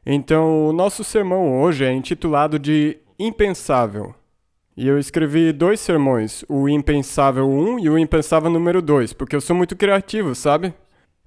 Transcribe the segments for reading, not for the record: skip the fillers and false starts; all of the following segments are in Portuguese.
Então, o nosso sermão hoje é intitulado de Impensável. E eu escrevi 2 sermões, o Impensável 1 e o Impensável número 2, porque eu sou muito criativo, sabe?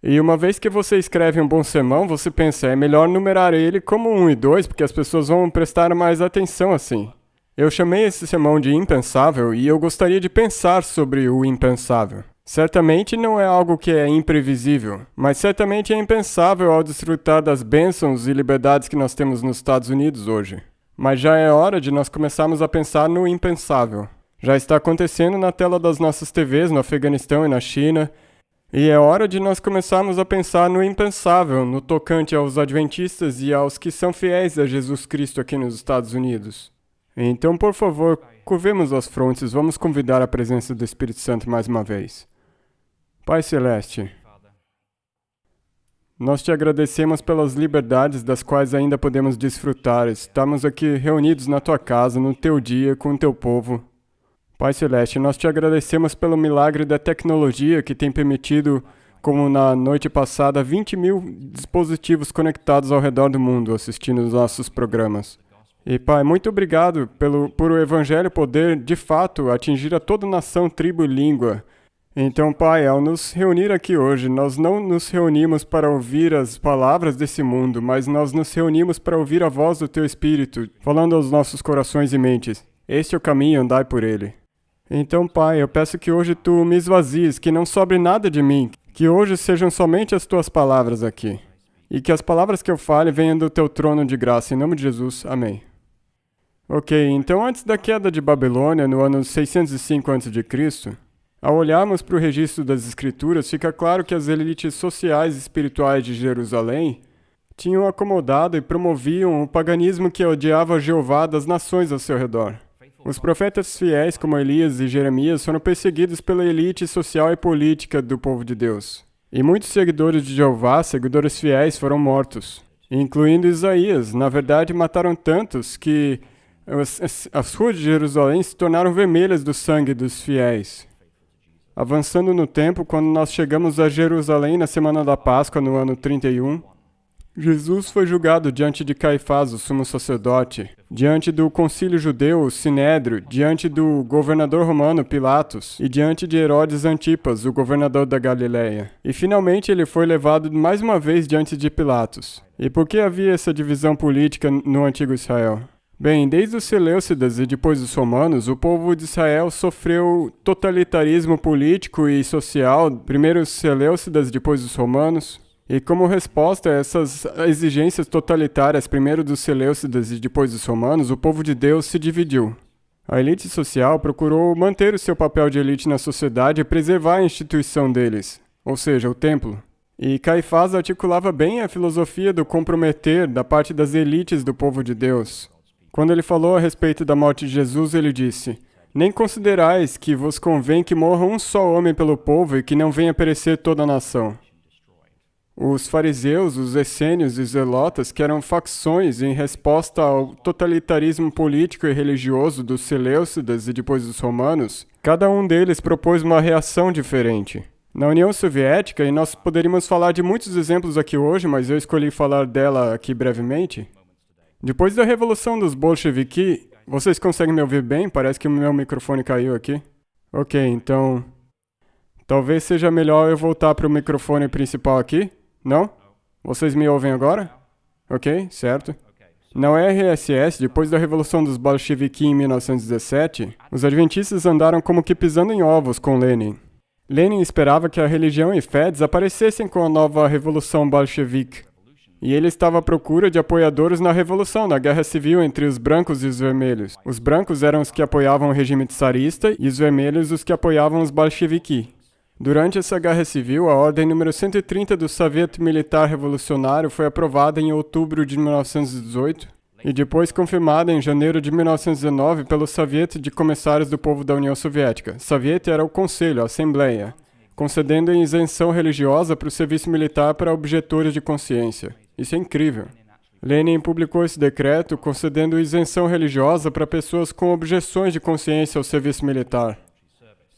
E uma vez que você escreve um bom sermão, você pensa, é melhor numerar ele como 1 e 2, porque as pessoas vão prestar mais atenção assim. Eu chamei esse sermão de Impensável e eu gostaria de pensar sobre o impensável. Certamente não é algo que é imprevisível, mas certamente é impensável ao desfrutar das bênçãos e liberdades que nós temos nos Estados Unidos hoje. Mas já é hora de nós começarmos a pensar no impensável. Já está acontecendo na tela das nossas TVs no Afeganistão e na China, e é hora de nós começarmos a pensar no impensável, no tocante aos adventistas e aos que são fiéis a Jesus Cristo aqui nos Estados Unidos. Então, por favor, curvemos as frontes, vamos convidar a presença do Espírito Santo mais uma vez. Pai Celeste, nós te agradecemos pelas liberdades das quais ainda podemos desfrutar. Estamos aqui reunidos na tua casa, no teu dia, com o teu povo. Pai Celeste, nós te agradecemos pelo milagre da tecnologia que tem permitido, como na noite passada, 20.000 dispositivos conectados ao redor do mundo assistindo os nossos programas. E Pai, muito obrigado por o Evangelho poder, de fato, atingir a toda nação, tribo e língua. Então, Pai, ao nos reunir aqui hoje, nós não nos reunimos para ouvir as palavras desse mundo, mas nós nos reunimos para ouvir a voz do Teu Espírito, falando aos nossos corações e mentes. Este é o caminho, andai por ele. Então, Pai, eu peço que hoje Tu me esvazies, que não sobre nada de mim, que hoje sejam somente as Tuas palavras aqui. E que as palavras que eu fale venham do Teu trono de graça, em nome de Jesus. Amém. Ok, então antes da queda de Babilônia, no ano 605 a.C., ao olharmos para o registro das Escrituras, fica claro que as elites sociais e espirituais de Jerusalém tinham acomodado e promoviam o paganismo que odiava Jeová das nações ao seu redor. Os profetas fiéis, como Elias e Jeremias, foram perseguidos pela elite social e política do povo de Deus. E muitos seguidores de Jeová, seguidores fiéis, foram mortos, incluindo Isaías. Na verdade, mataram tantos que as ruas de Jerusalém se tornaram vermelhas do sangue dos fiéis. Avançando no tempo, quando nós chegamos a Jerusalém na semana da Páscoa, no ano 31, Jesus foi julgado diante de Caifás, o sumo sacerdote, diante do concílio judeu, o Sinédrio, diante do governador romano Pilatos e diante de Herodes Antipas, o governador da Galileia. E finalmente ele foi levado mais uma vez diante de Pilatos. E por que havia essa divisão política no antigo Israel? Bem, desde os Seleucidas e depois os romanos, o povo de Israel sofreu totalitarismo político e social, primeiro os Seleucidas, depois os romanos. E como resposta a essas exigências totalitárias, primeiro dos Seleucidas e depois dos romanos, o povo de Deus se dividiu. A elite social procurou manter o seu papel de elite na sociedade e preservar a instituição deles, ou seja, o templo. E Caifás articulava bem a filosofia do comprometer da parte das elites do povo de Deus. Quando ele falou a respeito da morte de Jesus, ele disse: nem considerais que vos convém que morra um só homem pelo povo e que não venha perecer toda a nação. Os fariseus, os essênios e os zelotas, que eram facções em resposta ao totalitarismo político e religioso dos Seleucidas e depois dos romanos, cada um deles propôs uma reação diferente. Na União Soviética, e nós poderíamos falar de muitos exemplos aqui hoje, mas eu escolhi falar dela aqui brevemente. Depois da Revolução dos Bolcheviques, vocês conseguem me ouvir bem? Parece que o meu microfone caiu aqui. Ok, então talvez seja melhor eu voltar para o microfone principal aqui. Não? Vocês me ouvem agora? Ok, certo. Na URSS, depois da Revolução dos Bolcheviques em 1917, os adventistas andaram como que pisando em ovos com Lenin. Lenin esperava que a religião e fé desaparecessem com a nova Revolução Bolchevique. E ele estava à procura de apoiadores na Revolução, na Guerra Civil entre os brancos e os vermelhos. Os brancos eram os que apoiavam o regime czarista e os vermelhos os que apoiavam os bolcheviques. Durante essa Guerra Civil, a Ordem número 130 do Soviet Militar Revolucionário foi aprovada em outubro de 1918 e depois confirmada em janeiro de 1919 pelo Soviet de Comissários do Povo da União Soviética. Soviet era o Conselho, a Assembleia, concedendo isenção religiosa para o serviço militar para objetores de consciência. Isso é incrível. Lenin publicou esse decreto concedendo isenção religiosa para pessoas com objeções de consciência ao serviço militar.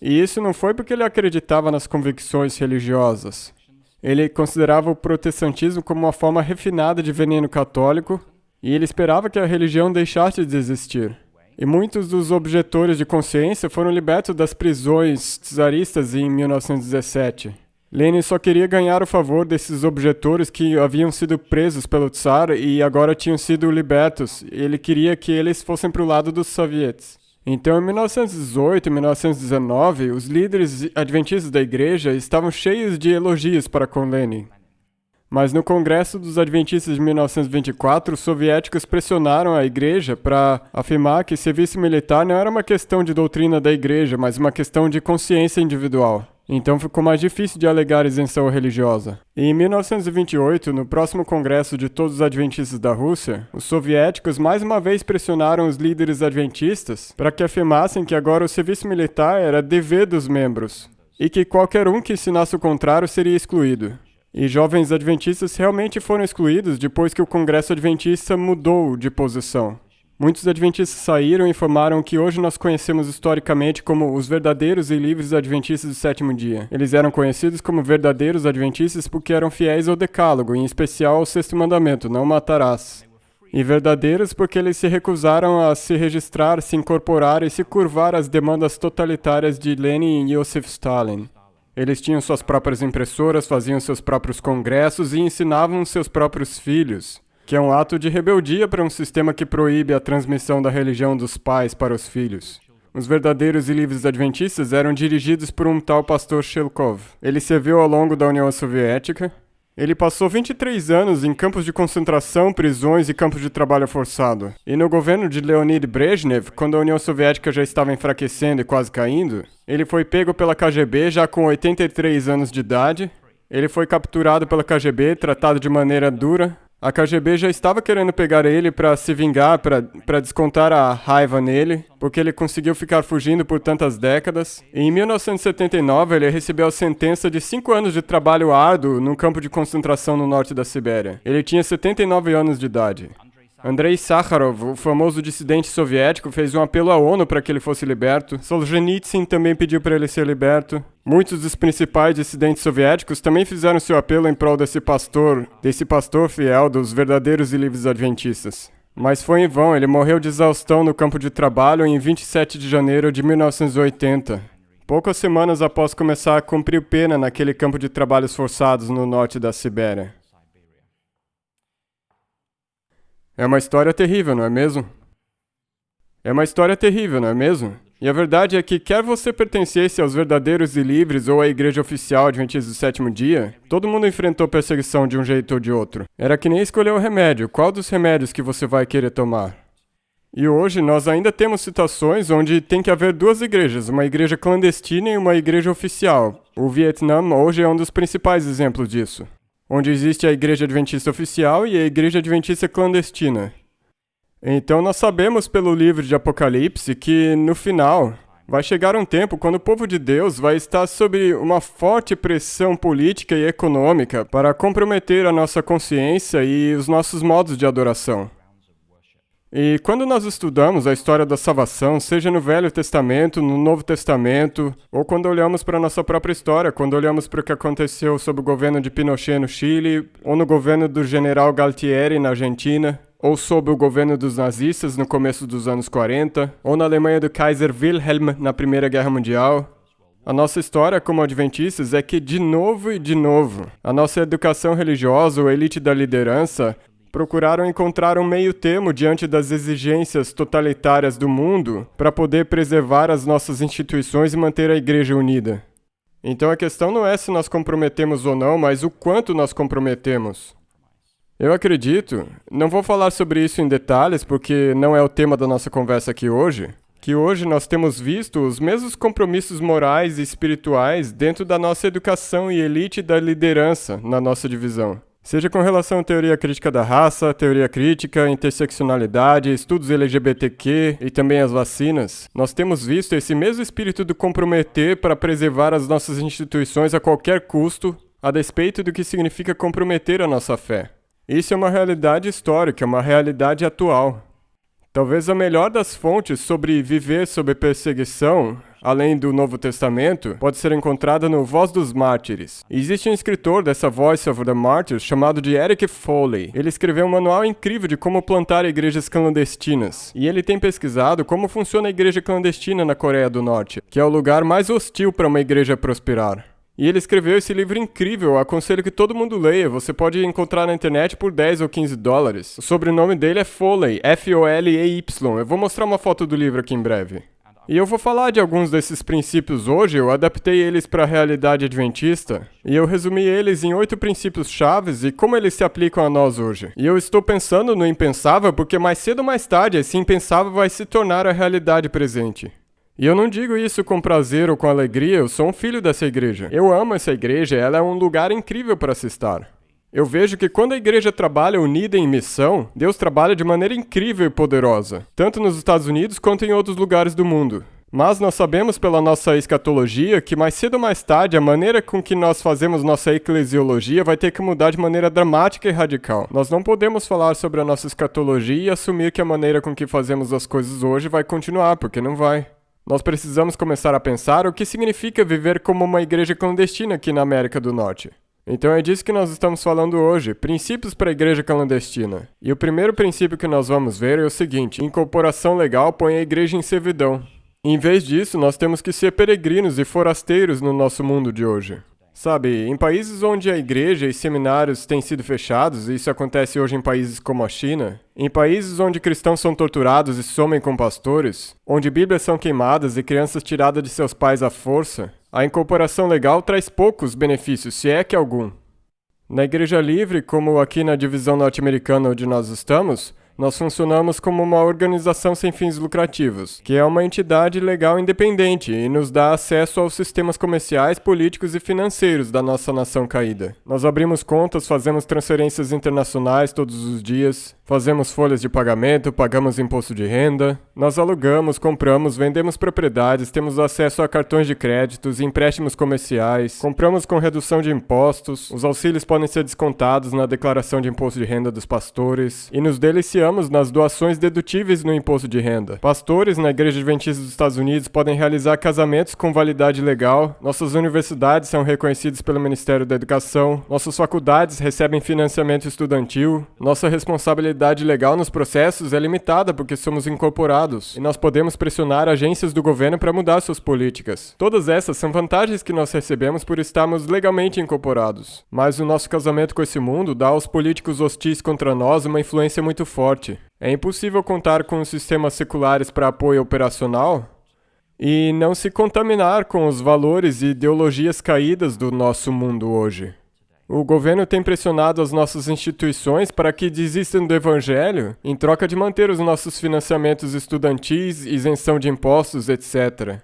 E isso não foi porque ele acreditava nas convicções religiosas. Ele considerava o protestantismo como uma forma refinada de veneno católico e ele esperava que a religião deixasse de existir. E muitos dos objetores de consciência foram libertos das prisões czaristas em 1917. Lenin só queria ganhar o favor desses objetores que haviam sido presos pelo Tsar e agora tinham sido libertos. Ele queria que eles fossem para o lado dos soviets. Então, em 1918 e 1919, os líderes adventistas da igreja estavam cheios de elogios para com Lenin. Mas no Congresso dos Adventistas de 1924, os soviéticos pressionaram a igreja para afirmar que serviço militar não era uma questão de doutrina da igreja, mas uma questão de consciência individual. Então ficou mais difícil de alegar isenção religiosa. E em 1928, no próximo Congresso de todos os Adventistas da Rússia, os soviéticos mais uma vez pressionaram os líderes adventistas para que afirmassem que agora o serviço militar era dever dos membros e que qualquer um que ensinasse o contrário seria excluído. E jovens adventistas realmente foram excluídos depois que o Congresso Adventista mudou de posição. Muitos adventistas saíram e informaram que hoje nós conhecemos historicamente como os verdadeiros e livres adventistas do sétimo dia. Eles eram conhecidos como verdadeiros adventistas porque eram fiéis ao decálogo, em especial ao sexto mandamento, não matarás. E verdadeiros porque eles se recusaram a se registrar, se incorporar e se curvar às demandas totalitárias de Lenin e Iosif Stalin. Eles tinham suas próprias impressoras, faziam seus próprios congressos e ensinavam seus próprios filhos, que é um ato de rebeldia para um sistema que proíbe a transmissão da religião dos pais para os filhos. Os verdadeiros e livres adventistas eram dirigidos por um tal pastor Shelkov. Ele serviu ao longo da União Soviética. Ele passou 23 anos em campos de concentração, prisões e campos de trabalho forçado. E no governo de Leonid Brezhnev, quando a União Soviética já estava enfraquecendo e quase caindo, ele foi pego pela KGB já com 83 anos de idade. Ele foi capturado pela KGB, tratado de maneira dura. A KGB já estava querendo pegar ele para se vingar, para descontar a raiva nele, porque ele conseguiu ficar fugindo por tantas décadas. E em 1979, ele recebeu a sentença de 5 anos de trabalho árduo num campo de concentração no norte da Sibéria. Ele tinha 79 anos de idade. Andrei Sakharov, o famoso dissidente soviético, fez um apelo à ONU para que ele fosse liberto. Solzhenitsyn também pediu para ele ser liberto. Muitos dos principais dissidentes soviéticos também fizeram seu apelo em prol desse pastor fiel dos verdadeiros e livres adventistas. Mas foi em vão, ele morreu de exaustão no campo de trabalho em 27 de janeiro de 1980. Poucas semanas após começar a cumprir pena naquele campo de trabalhos forçados no norte da Sibéria. É uma história terrível, não é mesmo? É uma história terrível, não é mesmo? E a verdade é que, quer você pertencesse aos verdadeiros e livres ou à igreja oficial adventista do sétimo dia, todo mundo enfrentou perseguição de um jeito ou de outro. Era que nem escolher o remédio. Qual dos remédios que você vai querer tomar? E hoje nós ainda temos situações onde tem que haver duas igrejas, uma igreja clandestina e uma igreja oficial. O Vietnã hoje é um dos principais exemplos disso, onde existe a igreja adventista oficial e a igreja adventista clandestina. Então nós sabemos pelo livro de Apocalipse que, no final, vai chegar um tempo quando o povo de Deus vai estar sob uma forte pressão política e econômica para comprometer a nossa consciência e os nossos modos de adoração. E quando nós estudamos a história da salvação, seja no Velho Testamento, no Novo Testamento, ou quando olhamos para a nossa própria história, quando olhamos para o que aconteceu sob o governo de Pinochet no Chile, ou no governo do general Galtieri na Argentina, ou sob o governo dos nazistas no começo dos anos 40, ou na Alemanha do Kaiser Wilhelm na Primeira Guerra Mundial, a nossa história como adventistas é que, de novo e de novo, a nossa educação religiosa ou elite da liderança procuraram encontrar um meio termo diante das exigências totalitárias do mundo para poder preservar as nossas instituições e manter a igreja unida. Então a questão não é se nós comprometemos ou não, mas o quanto nós comprometemos. Eu acredito, não vou falar sobre isso em detalhes porque não é o tema da nossa conversa aqui hoje, que hoje nós temos visto os mesmos compromissos morais e espirituais dentro da nossa educação e elite da liderança na nossa divisão. Seja com relação à teoria crítica da raça, teoria crítica, interseccionalidade, estudos LGBTQ e também as vacinas, nós temos visto esse mesmo espírito do comprometer para preservar as nossas instituições a qualquer custo, a despeito do que significa comprometer a nossa fé. Isso é uma realidade histórica, uma realidade atual. Talvez a melhor das fontes sobre viver sob perseguição além do Novo Testamento, pode ser encontrada no Voz dos Mártires. Existe um escritor dessa Voice of the Martyrs chamado de Eric Foley. Ele escreveu um manual incrível de como plantar igrejas clandestinas. E ele tem pesquisado como funciona a igreja clandestina na Coreia do Norte, que é o lugar mais hostil para uma igreja prosperar. E ele escreveu esse livro incrível, eu aconselho que todo mundo leia, você pode encontrar na internet por 10 ou 15 dólares. O sobrenome dele é Foley, F-O-L-E-Y. Eu vou mostrar uma foto do livro aqui em breve. E eu vou falar de alguns desses princípios hoje, eu adaptei eles para a realidade adventista, e eu resumi eles em 8 princípios chaves e como eles se aplicam a nós hoje. E eu estou pensando no impensável porque mais cedo ou mais tarde esse impensável vai se tornar a realidade presente. E eu não digo isso com prazer ou com alegria, eu sou um filho dessa igreja. Eu amo essa igreja, ela é um lugar incrível para se estar. Eu vejo que quando a igreja trabalha unida em missão, Deus trabalha de maneira incrível e poderosa, tanto nos Estados Unidos quanto em outros lugares do mundo. Mas nós sabemos pela nossa escatologia que mais cedo ou mais tarde a maneira com que nós fazemos nossa eclesiologia vai ter que mudar de maneira dramática e radical. Nós não podemos falar sobre a nossa escatologia e assumir que a maneira com que fazemos as coisas hoje vai continuar, porque não vai. Nós precisamos começar a pensar o que significa viver como uma igreja clandestina aqui na América do Norte. Então é disso que nós estamos falando hoje, princípios para a igreja clandestina. E o primeiro princípio que nós vamos ver é o seguinte: incorporação legal põe a igreja em servidão. Em vez disso, nós temos que ser peregrinos e forasteiros no nosso mundo de hoje. Sabe, em países onde a igreja e seminários têm sido fechados, e isso acontece hoje em países como a China, em países onde cristãos são torturados e somem com pastores, onde bíblias são queimadas e crianças tiradas de seus pais à força, a incorporação legal traz poucos benefícios, se é que algum. Na Igreja Livre, como aqui na divisão norte-americana onde nós estamos, nós funcionamos como uma organização sem fins lucrativos, que é uma entidade legal independente e nos dá acesso aos sistemas comerciais, políticos e financeiros da nossa nação caída. Nós abrimos contas, fazemos transferências internacionais todos os dias, fazemos folhas de pagamento, pagamos imposto de renda, nós alugamos, compramos, vendemos propriedades, temos acesso a cartões de créditos, empréstimos comerciais, compramos com redução de impostos, os auxílios podem ser descontados na declaração de imposto de renda dos pastores e nos deliciamos nas doações dedutíveis no imposto de renda. Pastores na Igreja Adventista dos Estados Unidos podem realizar casamentos com validade legal, nossas universidades são reconhecidas pelo Ministério da Educação, nossas faculdades recebem financiamento estudantil, nossa responsabilidade legal nos processos é limitada porque somos incorporados e nós podemos pressionar agências do governo para mudar suas políticas. Todas essas são vantagens que nós recebemos por estarmos legalmente incorporados. Mas o nosso casamento com esse mundo dá aos políticos hostis contra nós uma influência muito forte. É impossível contar com os sistemas seculares para apoio operacional e não se contaminar com os valores e ideologias caídas do nosso mundo hoje. O governo tem pressionado as nossas instituições para que desistam do evangelho em troca de manter os nossos financiamentos estudantis, isenção de impostos, etc.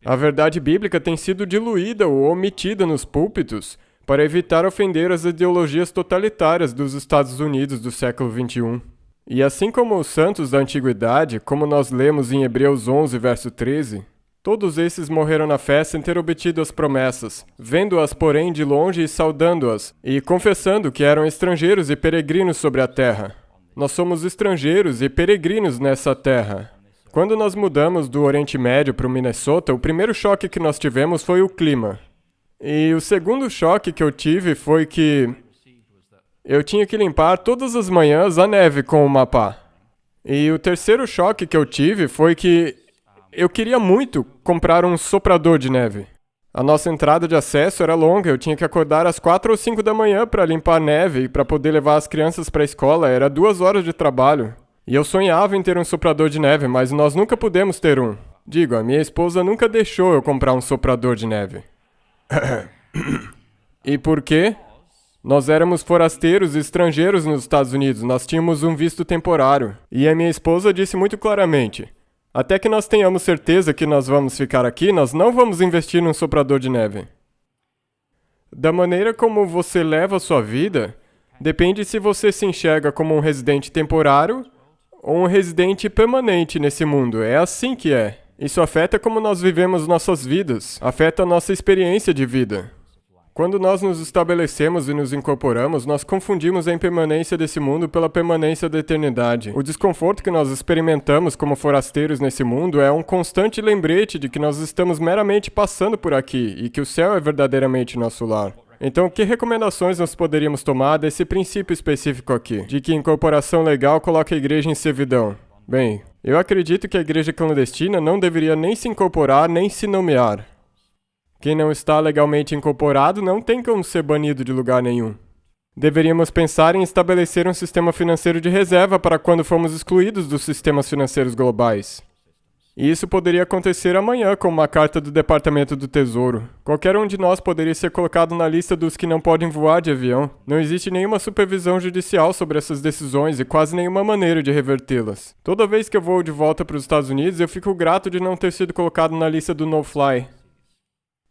A verdade bíblica tem sido diluída ou omitida nos púlpitos para evitar ofender as ideologias totalitárias dos Estados Unidos do século XXI. E assim como os santos da antiguidade, como nós lemos em Hebreus 11, verso 13, todos esses morreram na fé sem ter obtido as promessas, vendo-as, porém, de longe e saudando-as, e confessando que eram estrangeiros e peregrinos sobre a terra. Nós somos estrangeiros e peregrinos nessa terra. Quando nós mudamos do Oriente Médio para o Minnesota, o primeiro choque que nós tivemos foi o clima. E o segundo choque que eu tive foi que eu tinha que limpar todas as manhãs a neve com uma pá. E o terceiro choque que eu tive foi que eu queria muito comprar um soprador de neve. A nossa entrada de acesso era longa, eu tinha que acordar às 4 ou 5 da manhã para limpar a neve e para poder levar as crianças para a escola, era 2 horas de trabalho. E eu sonhava em ter um soprador de neve, mas nós nunca pudemos ter um. Digo, a minha esposa nunca deixou eu comprar um soprador de neve. E por quê? Nós éramos forasteiros e estrangeiros nos Estados Unidos, nós tínhamos um visto temporário. E a minha esposa disse muito claramente: até que nós tenhamos certeza que nós vamos ficar aqui, nós não vamos investir num soprador de neve. Da maneira como você leva a sua vida, depende se você se enxerga como um residente temporário ou um residente permanente nesse mundo. É assim que é. Isso afeta como nós vivemos nossas vidas, afeta a nossa experiência de vida. Quando nós nos estabelecemos e nos incorporamos, nós confundimos a impermanência desse mundo pela permanência da eternidade. O desconforto que nós experimentamos como forasteiros nesse mundo é um constante lembrete de que nós estamos meramente passando por aqui e que o céu é verdadeiramente nosso lar. Então, que recomendações nós poderíamos tomar desse princípio específico aqui, de que incorporação legal coloca a igreja em servidão? Bem, eu acredito que a igreja clandestina não deveria nem se incorporar nem se nomear. Quem não está legalmente incorporado não tem como ser banido de lugar nenhum. Deveríamos pensar em estabelecer um sistema financeiro de reserva para quando formos excluídos dos sistemas financeiros globais. E isso poderia acontecer amanhã com uma carta do Departamento do Tesouro. Qualquer um de nós poderia ser colocado na lista dos que não podem voar de avião. Não existe nenhuma supervisão judicial sobre essas decisões e quase nenhuma maneira de revertê-las. Toda vez que eu vou de volta para os Estados Unidos, eu fico grato de não ter sido colocado na lista do no-fly.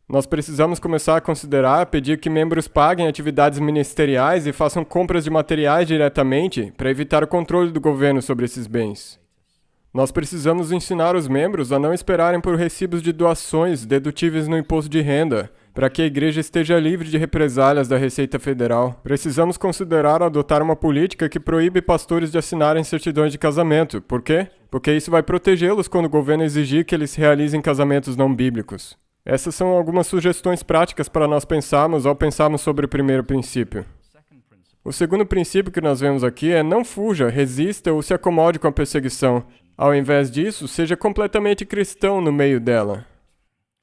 Nós precisamos começar a considerar pedir que membros paguem atividades ministeriais e façam compras de materiais diretamente para evitar o controle do governo sobre esses bens. Nós precisamos ensinar os membros a não esperarem por recibos de doações dedutíveis no imposto de renda, para que a igreja esteja livre de represálias da Receita Federal. Precisamos considerar adotar uma política que proíbe pastores de assinarem certidões de casamento. Por quê? Porque isso vai protegê-los quando o governo exigir que eles realizem casamentos não bíblicos. Essas são algumas sugestões práticas para nós pensarmos ao pensarmos sobre o primeiro princípio. O segundo princípio que nós vemos aqui é não fuja, resista ou se acomode com a perseguição. Ao invés disso, seja completamente cristão no meio dela.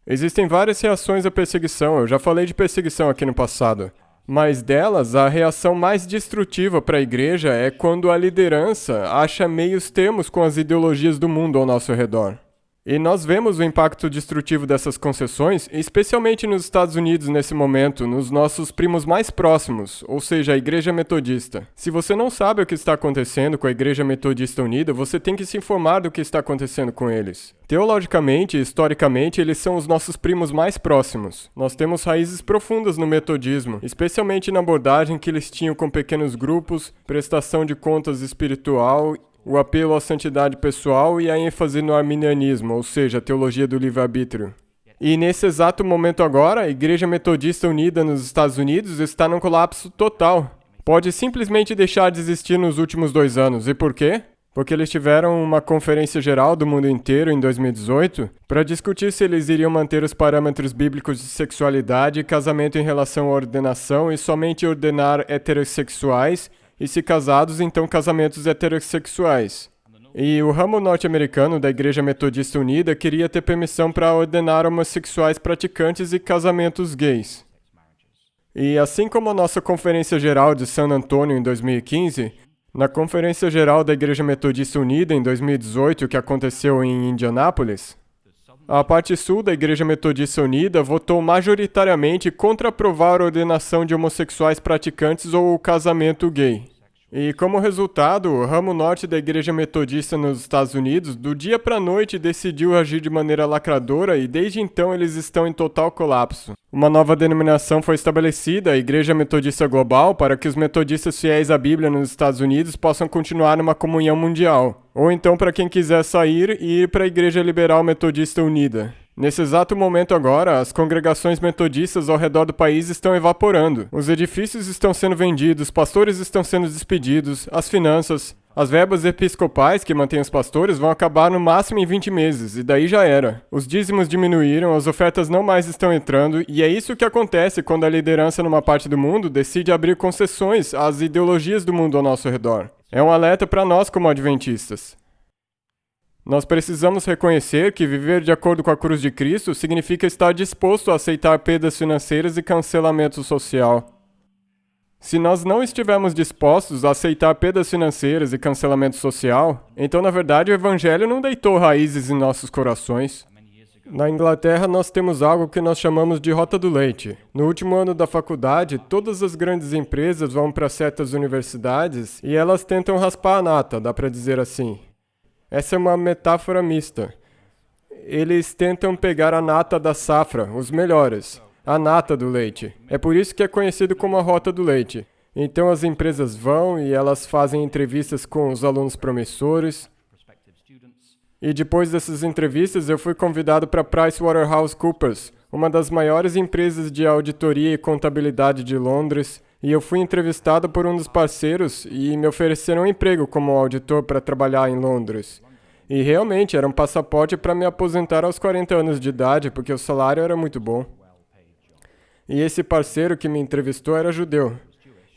Existem várias reações à perseguição, eu já falei de perseguição aqui no passado. Mas delas, a reação mais destrutiva para a igreja é quando a liderança acha meios termos com as ideologias do mundo ao nosso redor. E nós vemos o impacto destrutivo dessas concessões, especialmente nos Estados Unidos nesse momento, nos nossos primos mais próximos, ou seja, a Igreja Metodista. Se você não sabe o que está acontecendo com a Igreja Metodista Unida, você tem que se informar do que está acontecendo com eles. Teologicamente e historicamente, eles são os nossos primos mais próximos. Nós temos raízes profundas no metodismo, especialmente na abordagem que eles tinham com pequenos grupos, prestação de contas espiritual, o apelo à santidade pessoal e a ênfase no arminianismo, ou seja, a teologia do livre-arbítrio. E nesse exato momento agora, a Igreja Metodista Unida nos Estados Unidos está num colapso total. Pode simplesmente deixar de existir nos últimos 2 anos. E por quê? Porque eles tiveram uma conferência geral do mundo inteiro em 2018 para discutir se eles iriam manter os parâmetros bíblicos de sexualidade e casamento em relação à ordenação e somente ordenar heterossexuais e, se casados, então casamentos heterossexuais. E o ramo norte-americano da Igreja Metodista Unida queria ter permissão para ordenar homossexuais praticantes e casamentos gays. E assim como a nossa Conferência Geral de San Antônio em 2015, na Conferência Geral da Igreja Metodista Unida em 2018, que aconteceu em Indianápolis, a parte sul da Igreja Metodista Unida votou majoritariamente contra aprovar a ordenação de homossexuais praticantes ou o casamento gay. E como resultado, o ramo norte da Igreja Metodista nos Estados Unidos, do dia para a noite, decidiu agir de maneira lacradora e desde então eles estão em total colapso. Uma nova denominação foi estabelecida, a Igreja Metodista Global, para que os metodistas fiéis à Bíblia nos Estados Unidos possam continuar numa comunhão mundial. Ou então para quem quiser sair e ir para a Igreja Liberal Metodista Unida. Nesse exato momento agora, as congregações metodistas ao redor do país estão evaporando. Os edifícios estão sendo vendidos, pastores estão sendo despedidos, as finanças, as verbas episcopais que mantêm os pastores vão acabar no máximo em 20 meses, e daí já era. Os dízimos diminuíram, as ofertas não mais estão entrando, e é isso que acontece quando a liderança numa parte do mundo decide abrir concessões às ideologias do mundo ao nosso redor. É um alerta para nós como adventistas. Nós precisamos reconhecer que viver de acordo com a cruz de Cristo significa estar disposto a aceitar perdas financeiras e cancelamento social. Se nós não estivermos dispostos a aceitar perdas financeiras e cancelamento social, então na verdade o Evangelho não deitou raízes em nossos corações. Na Inglaterra nós temos algo que nós chamamos de rota do leite. No último ano da faculdade, todas as grandes empresas vão para certas universidades e elas tentam raspar a nata, dá para dizer assim. Essa é uma metáfora mista. Eles tentam pegar a nata da safra, os melhores, a nata do leite. É por isso que é conhecido como a rota do leite. Então as empresas vão e elas fazem entrevistas com os alunos promissores. E depois dessas entrevistas, eu fui convidado para PricewaterhouseCoopers, uma das maiores empresas de auditoria e contabilidade de Londres, e eu fui entrevistado por um dos parceiros e me ofereceram um emprego como auditor para trabalhar em Londres. E realmente era um passaporte para me aposentar aos 40 anos de idade, porque o salário era muito bom. E esse parceiro que me entrevistou era judeu.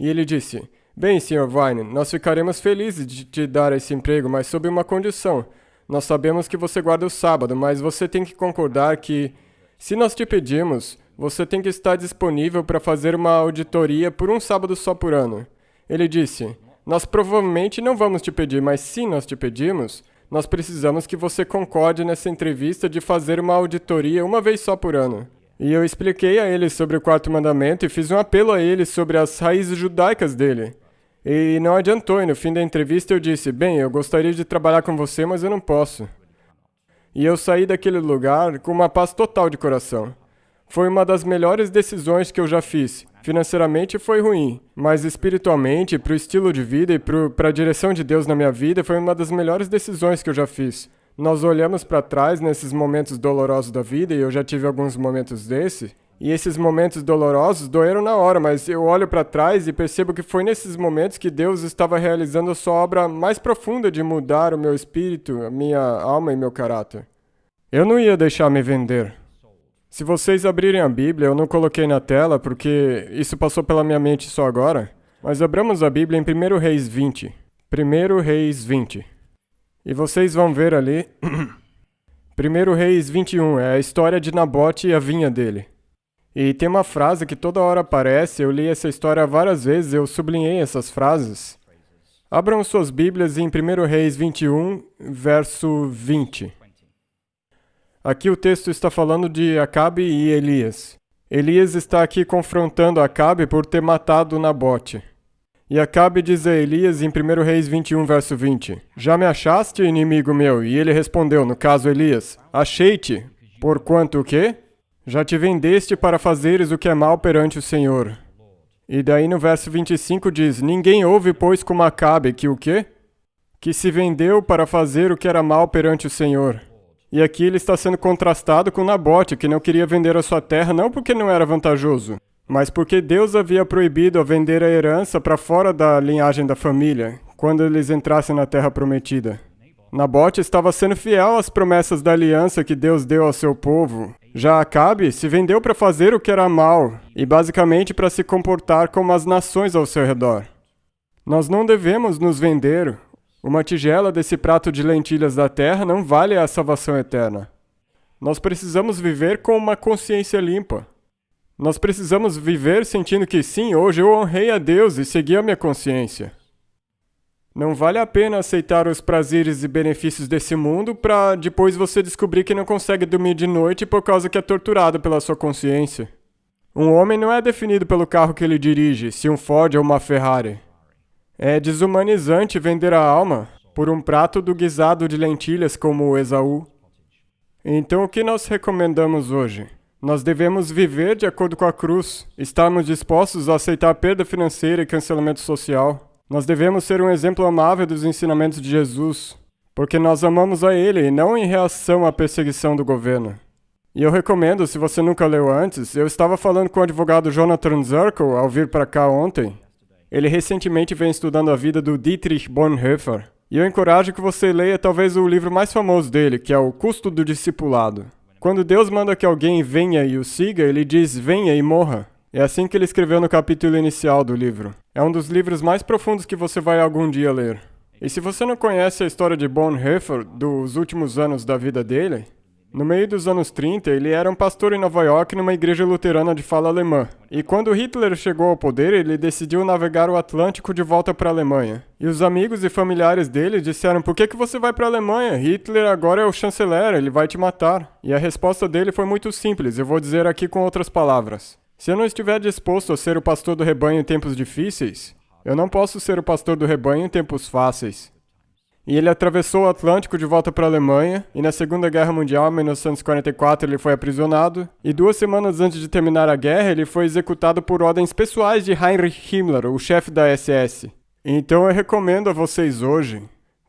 E ele disse: "Bem, Sr. Vine, nós ficaremos felizes de te dar esse emprego, mas sob uma condição. Nós sabemos que você guarda o sábado, mas você tem que concordar que, se nós te pedimos, você tem que estar disponível para fazer uma auditoria por um sábado só por ano." Ele disse: "Nós provavelmente não vamos te pedir, mas se nós te pedimos, nós precisamos que você concorde nessa entrevista de fazer uma auditoria uma vez só por ano." E eu expliquei a ele sobre o quarto mandamento e fiz um apelo a ele sobre as raízes judaicas dele. E não adiantou, e no fim da entrevista eu disse: "Bem, eu gostaria de trabalhar com você, mas eu não posso." E eu saí daquele lugar com uma paz total de coração. Foi uma das melhores decisões que eu já fiz. Financeiramente foi ruim, mas espiritualmente, para o estilo de vida e para a direção de Deus na minha vida, foi uma das melhores decisões que eu já fiz. Nós olhamos para trás nesses momentos dolorosos da vida, e eu já tive alguns momentos desse, e esses momentos dolorosos doeram na hora, mas eu olho para trás e percebo que foi nesses momentos que Deus estava realizando a sua obra mais profunda de mudar o meu espírito, a minha alma e meu caráter. Eu não ia deixar me vender. Se vocês abrirem a Bíblia, eu não coloquei na tela porque isso passou pela minha mente só agora, mas abramos a Bíblia em 1 Reis 20. 1 Reis 20. E vocês vão ver ali, 1 Reis 21, é a história de Nabote e a vinha dele. E tem uma frase que toda hora aparece, eu li essa história várias vezes, eu sublinhei essas frases. Abram suas Bíblias em 1 Reis 21, verso 20. Aqui o texto está falando de Acabe e Elias. Elias está aqui confrontando Acabe por ter matado Nabote. E Acabe diz a Elias em 1 Reis 21, verso 20: "Já me achaste, inimigo meu?" E ele respondeu, no caso Elias: "Achei-te, porquanto o quê? Já te vendeste para fazeres o que é mal perante o Senhor." E daí no verso 25 diz: "Ninguém houve, pois, como Acabe, que o quê? Que se vendeu para fazer o que era mal perante o Senhor." E aqui ele está sendo contrastado com Nabote, que não queria vender a sua terra não porque não era vantajoso, mas porque Deus havia proibido a vender a herança para fora da linhagem da família, quando eles entrassem na terra prometida. Nabote estava sendo fiel às promessas da aliança que Deus deu ao seu povo. Já Acabe se vendeu para fazer o que era mal, e basicamente para se comportar como as nações ao seu redor. Nós não devemos nos vender. Uma tigela desse prato de lentilhas da terra não vale a salvação eterna. Nós precisamos viver com uma consciência limpa. Nós precisamos viver sentindo que sim, hoje eu honrei a Deus e segui a minha consciência. Não vale a pena aceitar os prazeres e benefícios desse mundo para depois você descobrir que não consegue dormir de noite por causa que é torturado pela sua consciência. Um homem não é definido pelo carro que ele dirige, se um Ford ou uma Ferrari. É desumanizante vender a alma por um prato do guisado de lentilhas como o Esaú. Então o que nós recomendamos hoje? Nós devemos viver de acordo com a cruz, estarmos dispostos a aceitar a perda financeira e cancelamento social. Nós devemos ser um exemplo amável dos ensinamentos de Jesus, porque nós amamos a Ele e não em reação à perseguição do governo. E eu recomendo, se você nunca leu antes, eu estava falando com o advogado Jonathan Zirkle ao vir para cá ontem. Ele recentemente vem estudando a vida do Dietrich Bonhoeffer, e eu encorajo que você leia talvez o livro mais famoso dele, que é O Custo do Discipulado. Quando Deus manda que alguém venha e o siga, ele diz: venha e morra. É assim que ele escreveu no capítulo inicial do livro. É um dos livros mais profundos que você vai algum dia ler. E se você não conhece a história de Bonhoeffer, dos últimos anos da vida dele, no meio dos anos 30, ele era um pastor em Nova York numa igreja luterana de fala alemã. E quando Hitler chegou ao poder, ele decidiu navegar o Atlântico de volta para a Alemanha. E os amigos e familiares dele disseram: por que você vai para a Alemanha? Hitler agora é o chanceler, ele vai te matar. E a resposta dele foi muito simples, eu vou dizer aqui com outras palavras. Se eu não estiver disposto a ser o pastor do rebanho em tempos difíceis, eu não posso ser o pastor do rebanho em tempos fáceis. E ele atravessou o Atlântico de volta para a Alemanha, e na Segunda Guerra Mundial, em 1944, ele foi aprisionado, e 2 semanas antes de terminar a guerra, ele foi executado por ordens pessoais de Heinrich Himmler, o chefe da SS. Então eu recomendo a vocês hoje,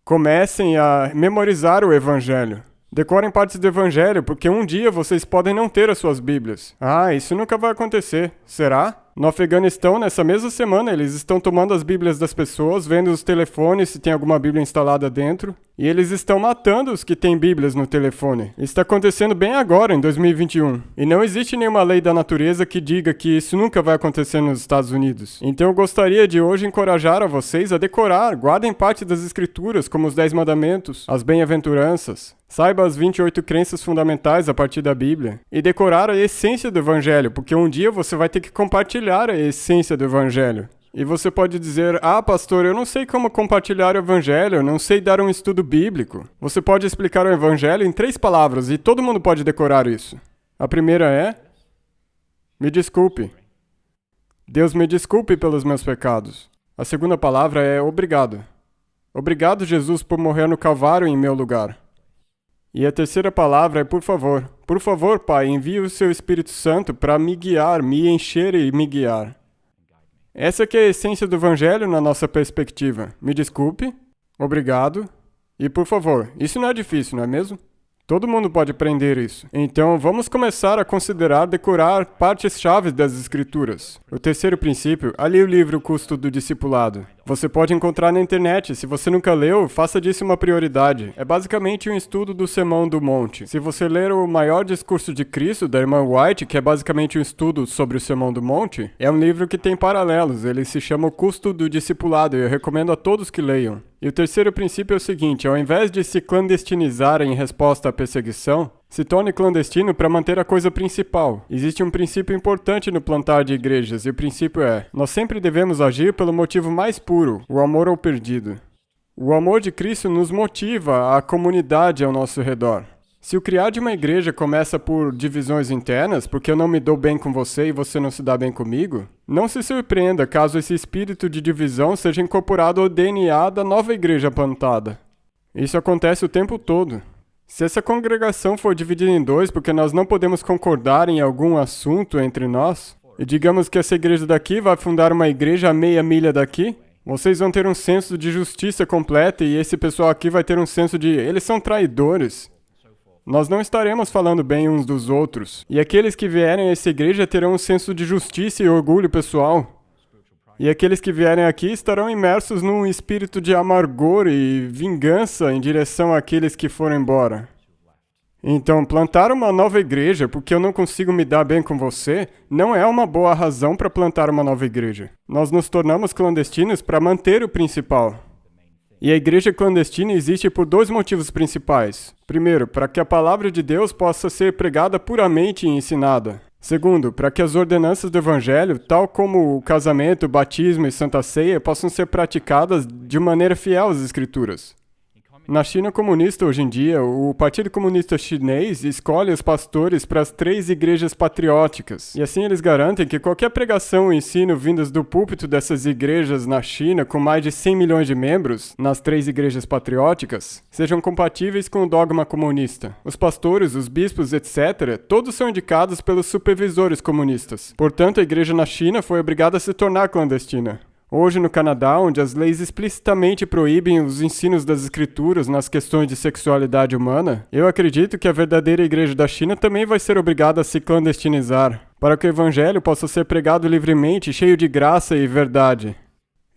Comecem a memorizar o Evangelho. Decorem partes do Evangelho, porque um dia vocês podem não ter as suas Bíblias. Ah, isso nunca vai acontecer. Será? No Afeganistão, nessa mesma semana, eles estão tomando as Bíblias das pessoas, vendo os telefones se tem alguma Bíblia instalada dentro, e eles estão matando os que têm Bíblias no telefone. Isso está acontecendo bem agora, em 2021. E não existe nenhuma lei da natureza que diga que isso nunca vai acontecer nos Estados Unidos. Então eu gostaria de hoje encorajar a vocês a decorar, guardem parte das Escrituras, como os 10 Mandamentos, as Bem-aventuranças. Saiba as 28 crenças fundamentais a partir da Bíblia. E decorar a essência do Evangelho, porque um dia você vai ter que compartilhar a essência do Evangelho. E você pode dizer, pastor, eu não sei como compartilhar o Evangelho, eu não sei dar um estudo bíblico. Você pode explicar o Evangelho em 3 palavras e todo mundo pode decorar isso. A primeira é, me desculpe. Deus me desculpe pelos meus pecados. A segunda palavra é obrigado. Obrigado, Jesus, por morrer no Calvário em meu lugar. E a terceira palavra é por favor. Por favor, Pai, envie o seu Espírito Santo para me guiar, me encher e me guiar. Essa que é a essência do Evangelho na nossa perspectiva. Me desculpe, obrigado e por favor. Isso não é difícil, não é mesmo? Todo mundo pode aprender isso. Então, vamos começar a considerar decorar partes-chave das Escrituras. O terceiro princípio, ali o livro Custo do Discipulado. Você pode encontrar na internet. Se você nunca leu, faça disso uma prioridade. É basicamente um estudo do Sermão do Monte. Se você ler o Maior Discurso de Cristo, da irmã White, que é basicamente um estudo sobre o Sermão do Monte, é um livro que tem paralelos. Ele se chama O Custo do Discipulado e eu recomendo a todos que leiam. E o terceiro princípio é o seguinte, ao invés de se clandestinizar em resposta à perseguição, se torne clandestino para manter a coisa principal. Existe um princípio importante no plantar de igrejas, e o princípio é: nós sempre devemos agir pelo motivo mais puro, o amor ao perdido. O amor de Cristo nos motiva a comunidade ao nosso redor. Se o criar de uma igreja começa por divisões internas, porque eu não me dou bem com você e você não se dá bem comigo, não se surpreenda caso esse espírito de divisão seja incorporado ao DNA da nova igreja plantada. Isso acontece o tempo todo. Se essa congregação for dividida em 2 porque nós não podemos concordar em algum assunto entre nós, e digamos que essa igreja daqui vai fundar uma igreja a meia milha daqui, vocês vão ter um senso de justiça completa e esse pessoal aqui vai ter um senso de eles são traidores. Nós não estaremos falando bem uns dos outros. E aqueles que vierem a essa igreja terão um senso de justiça e orgulho pessoal. E aqueles que vierem aqui estarão imersos num espírito de amargor e vingança em direção àqueles que foram embora. Então, plantar uma nova igreja porque eu não consigo me dar bem com você não é uma boa razão para plantar uma nova igreja. Nós nos tornamos clandestinos para manter o principal. E a igreja clandestina existe por 2 motivos principais. Primeiro, para que a palavra de Deus possa ser pregada puramente e ensinada. Segundo, para que as ordenanças do Evangelho, tal como o casamento, o batismo e Santa Ceia, possam ser praticadas de maneira fiel às Escrituras. Na China comunista hoje em dia, o Partido Comunista Chinês escolhe os pastores para as 3 igrejas patrióticas. E assim eles garantem que qualquer pregação ou ensino vindas do púlpito dessas igrejas na China, com mais de 100 milhões de membros, nas 3 igrejas patrióticas, sejam compatíveis com o dogma comunista. Os pastores, os bispos, etc., todos são indicados pelos supervisores comunistas. Portanto, a igreja na China foi obrigada a se tornar clandestina. Hoje, no Canadá, onde as leis explicitamente proíbem os ensinos das escrituras nas questões de sexualidade humana, eu acredito que a verdadeira igreja da China também vai ser obrigada a se clandestinizar, para que o evangelho possa ser pregado livremente, cheio de graça e verdade.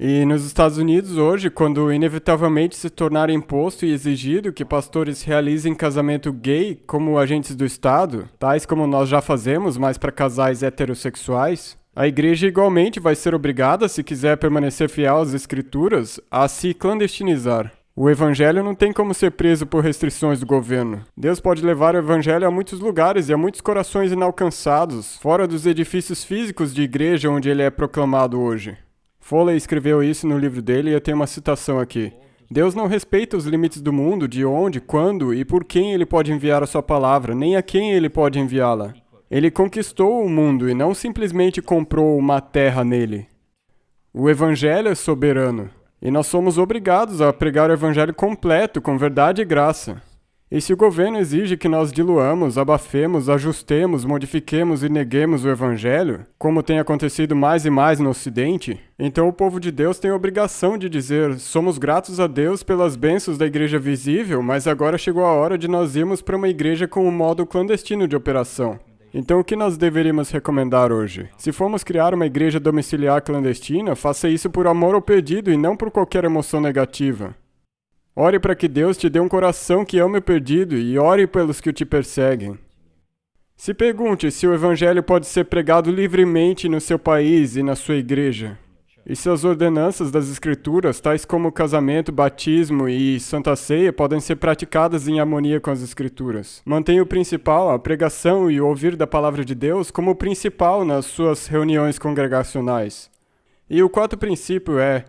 E nos Estados Unidos hoje, quando inevitavelmente se tornar imposto e exigido que pastores realizem casamento gay como agentes do Estado, tais como nós já fazemos, mas para casais heterossexuais, a igreja igualmente vai ser obrigada, se quiser permanecer fiel às Escrituras, a se clandestinizar. O evangelho não tem como ser preso por restrições do governo. Deus pode levar o evangelho a muitos lugares e a muitos corações inalcançados, fora dos edifícios físicos de igreja onde ele é proclamado hoje. Foley escreveu isso no livro dele e eu tenho uma citação aqui. Deus não respeita os limites do mundo, de onde, quando e por quem ele pode enviar a sua palavra, nem a quem ele pode enviá-la. Ele conquistou o mundo e não simplesmente comprou uma terra nele. O evangelho é soberano, e nós somos obrigados a pregar o evangelho completo, com verdade e graça. E se o governo exige que nós diluamos, abafemos, ajustemos, modifiquemos e neguemos o Evangelho, como tem acontecido mais e mais no Ocidente, então o povo de Deus tem a obrigação de dizer: somos gratos a Deus pelas bênçãos da igreja visível, mas agora chegou a hora de nós irmos para uma igreja com um modo clandestino de operação. Então o que nós deveríamos recomendar hoje? Se formos criar uma igreja domiciliar clandestina, faça isso por amor ao perdido e não por qualquer emoção negativa. Ore para que Deus te dê um coração que ame o perdido e ore pelos que te perseguem. Se pergunte se o Evangelho pode ser pregado livremente no seu país e na sua igreja. E se as ordenanças das Escrituras, tais como casamento, batismo e Santa Ceia, podem ser praticadas em harmonia com as Escrituras. Mantenha o principal, a pregação e o ouvir da Palavra de Deus, como o principal nas suas reuniões congregacionais. E o quarto princípio é: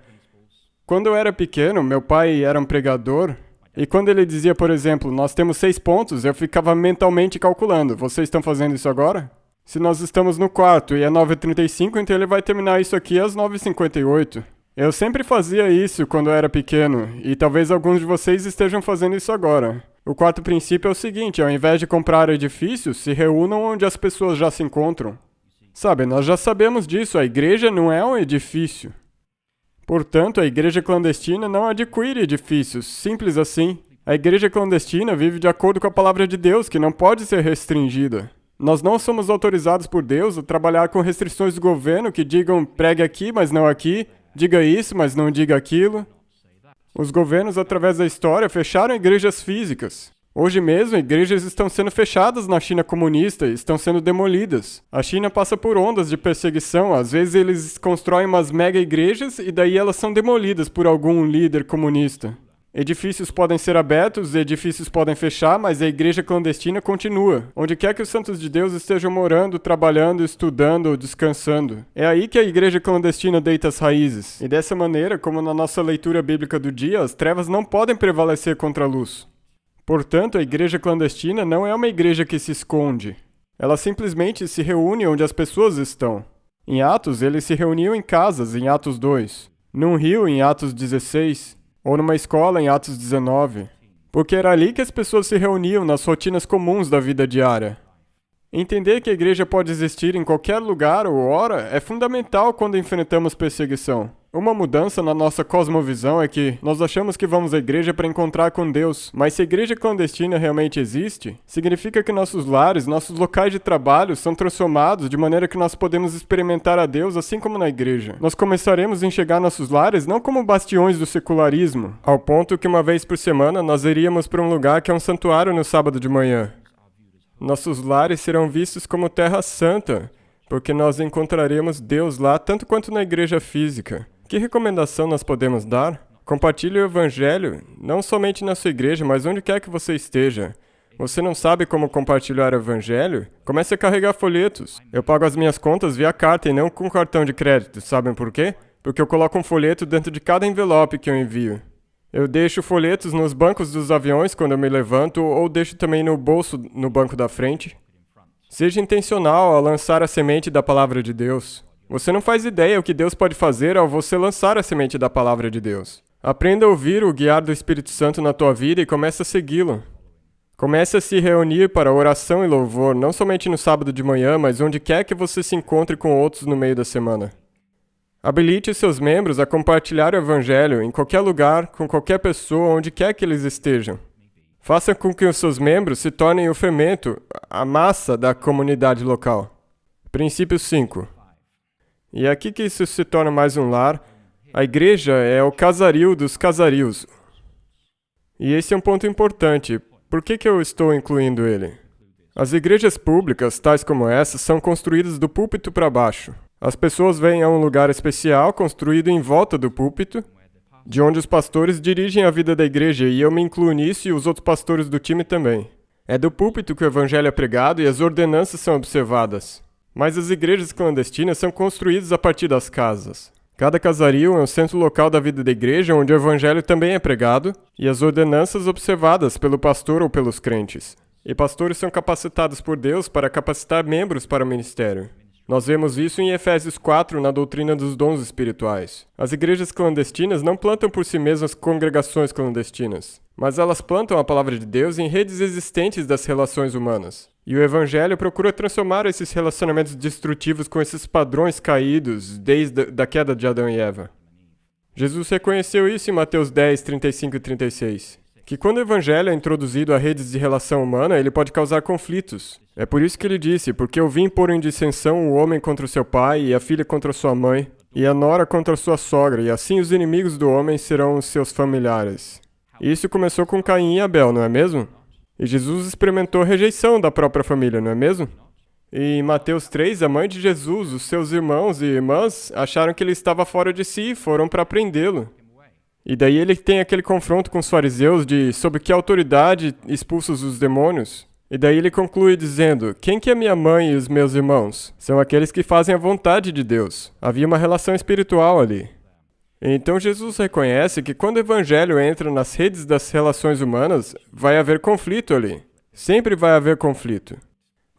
quando eu era pequeno, meu pai era um pregador, e quando ele dizia, por exemplo, nós temos 6 pontos, eu ficava mentalmente calculando. Vocês estão fazendo isso agora? Se nós estamos no quarto e é 9h35, então ele vai terminar isso aqui às 9h58. Eu sempre fazia isso quando eu era pequeno, e talvez alguns de vocês estejam fazendo isso agora. O quarto princípio é o seguinte: ao invés de comprar edifícios, se reúnam onde as pessoas já se encontram. Sabe, nós já sabemos disso, a igreja não é um edifício. Portanto, a igreja clandestina não adquire edifícios, simples assim. A igreja clandestina vive de acordo com a palavra de Deus, que não pode ser restringida. Nós não somos autorizados por Deus a trabalhar com restrições do governo que digam pregue aqui, mas não aqui, diga isso, mas não diga aquilo. Os governos, através da história, fecharam igrejas físicas. Hoje mesmo, igrejas estão sendo fechadas na China comunista e estão sendo demolidas. A China passa por ondas de perseguição. Às vezes eles constroem umas mega igrejas e daí elas são demolidas por algum líder comunista. Edifícios podem ser abertos, edifícios podem fechar, mas a igreja clandestina continua. Onde quer que os santos de Deus estejam morando, trabalhando, estudando ou descansando. É aí que a igreja clandestina deita as raízes. E dessa maneira, como na nossa leitura bíblica do dia, as trevas não podem prevalecer contra a luz. Portanto, a igreja clandestina não é uma igreja que se esconde. Ela simplesmente se reúne onde as pessoas estão. Em Atos, eles se reuniam em casas, em Atos 2. Num rio, em Atos 16. Ou numa escola, em Atos 19. Porque era ali que as pessoas se reuniam nas rotinas comuns da vida diária. Entender que a igreja pode existir em qualquer lugar ou hora é fundamental quando enfrentamos perseguição. Uma mudança na nossa cosmovisão é que nós achamos que vamos à igreja para encontrar com Deus, mas se a igreja clandestina realmente existe, significa que nossos lares, nossos locais de trabalho são transformados de maneira que nós podemos experimentar a Deus assim como na igreja. Nós começaremos a enxergar nossos lares não como bastiões do secularismo, ao ponto que uma vez por semana nós iríamos para um lugar que é um santuário no sábado de manhã. Nossos lares serão vistos como terra santa, porque nós encontraremos Deus lá tanto quanto na igreja física. Que recomendação nós podemos dar? Compartilhe o Evangelho, não somente na sua igreja, mas onde quer que você esteja. Você não sabe como compartilhar o Evangelho? Comece a carregar folhetos. Eu pago as minhas contas via carta e não com cartão de crédito. Sabem por quê? Porque eu coloco um folheto dentro de cada envelope que eu envio. Eu deixo folhetos nos bancos dos aviões quando eu me levanto ou deixo também no bolso no banco da frente. Seja intencional ao lançar a semente da palavra de Deus. Você não faz ideia o que Deus pode fazer ao você lançar a semente da palavra de Deus. Aprenda a ouvir o guiar do Espírito Santo na tua vida e comece a segui-lo. Comece a se reunir para oração e louvor, não somente no sábado de manhã, mas onde quer que você se encontre com outros no meio da semana. Habilite seus membros a compartilhar o Evangelho em qualquer lugar, com qualquer pessoa, onde quer que eles estejam. Faça com que os seus membros se tornem o fermento, a massa da comunidade local. Princípio 5. E é aqui que isso se torna mais um lar. A igreja é o casario dos casarios. E esse é um ponto importante. Por que eu estou incluindo ele? As igrejas públicas, tais como essa, são construídas do púlpito para baixo. As pessoas vêm a um lugar especial construído em volta do púlpito, de onde os pastores dirigem a vida da igreja, e eu me incluo nisso e os outros pastores do time também. É do púlpito que o evangelho é pregado e as ordenanças são observadas. Mas as igrejas clandestinas são construídas a partir das casas. Cada casario é um centro local da vida da igreja onde o evangelho também é pregado e as ordenanças observadas pelo pastor ou pelos crentes. E pastores são capacitados por Deus para capacitar membros para o ministério. Nós vemos isso em Efésios 4, na doutrina dos dons espirituais. As igrejas clandestinas não plantam por si mesmas congregações clandestinas, mas elas plantam a palavra de Deus em redes existentes das relações humanas. E o Evangelho procura transformar esses relacionamentos destrutivos com esses padrões caídos desde a queda de Adão e Eva. Jesus reconheceu isso em Mateus 10, 35 e 36. Que quando o Evangelho é introduzido a redes de relação humana, ele pode causar conflitos. É por isso que ele disse, porque eu vim pôr em dissensão o homem contra o seu pai, e a filha contra a sua mãe, e a nora contra a sua sogra, e assim os inimigos do homem serão os seus familiares. Isso começou com Caim e Abel, não é mesmo? E Jesus experimentou rejeição da própria família, não é mesmo? E em Mateus 3, a mãe de Jesus, os seus irmãos e irmãs, acharam que ele estava fora de si e foram para prendê-lo. E daí ele tem aquele confronto com os fariseus de sob que autoridade expulsos os demônios. E daí ele conclui dizendo, quem que é minha mãe e os meus irmãos? São aqueles que fazem a vontade de Deus. Havia uma relação espiritual ali. Então Jesus reconhece que quando o Evangelho entra nas redes das relações humanas, vai haver conflito ali. Sempre vai haver conflito.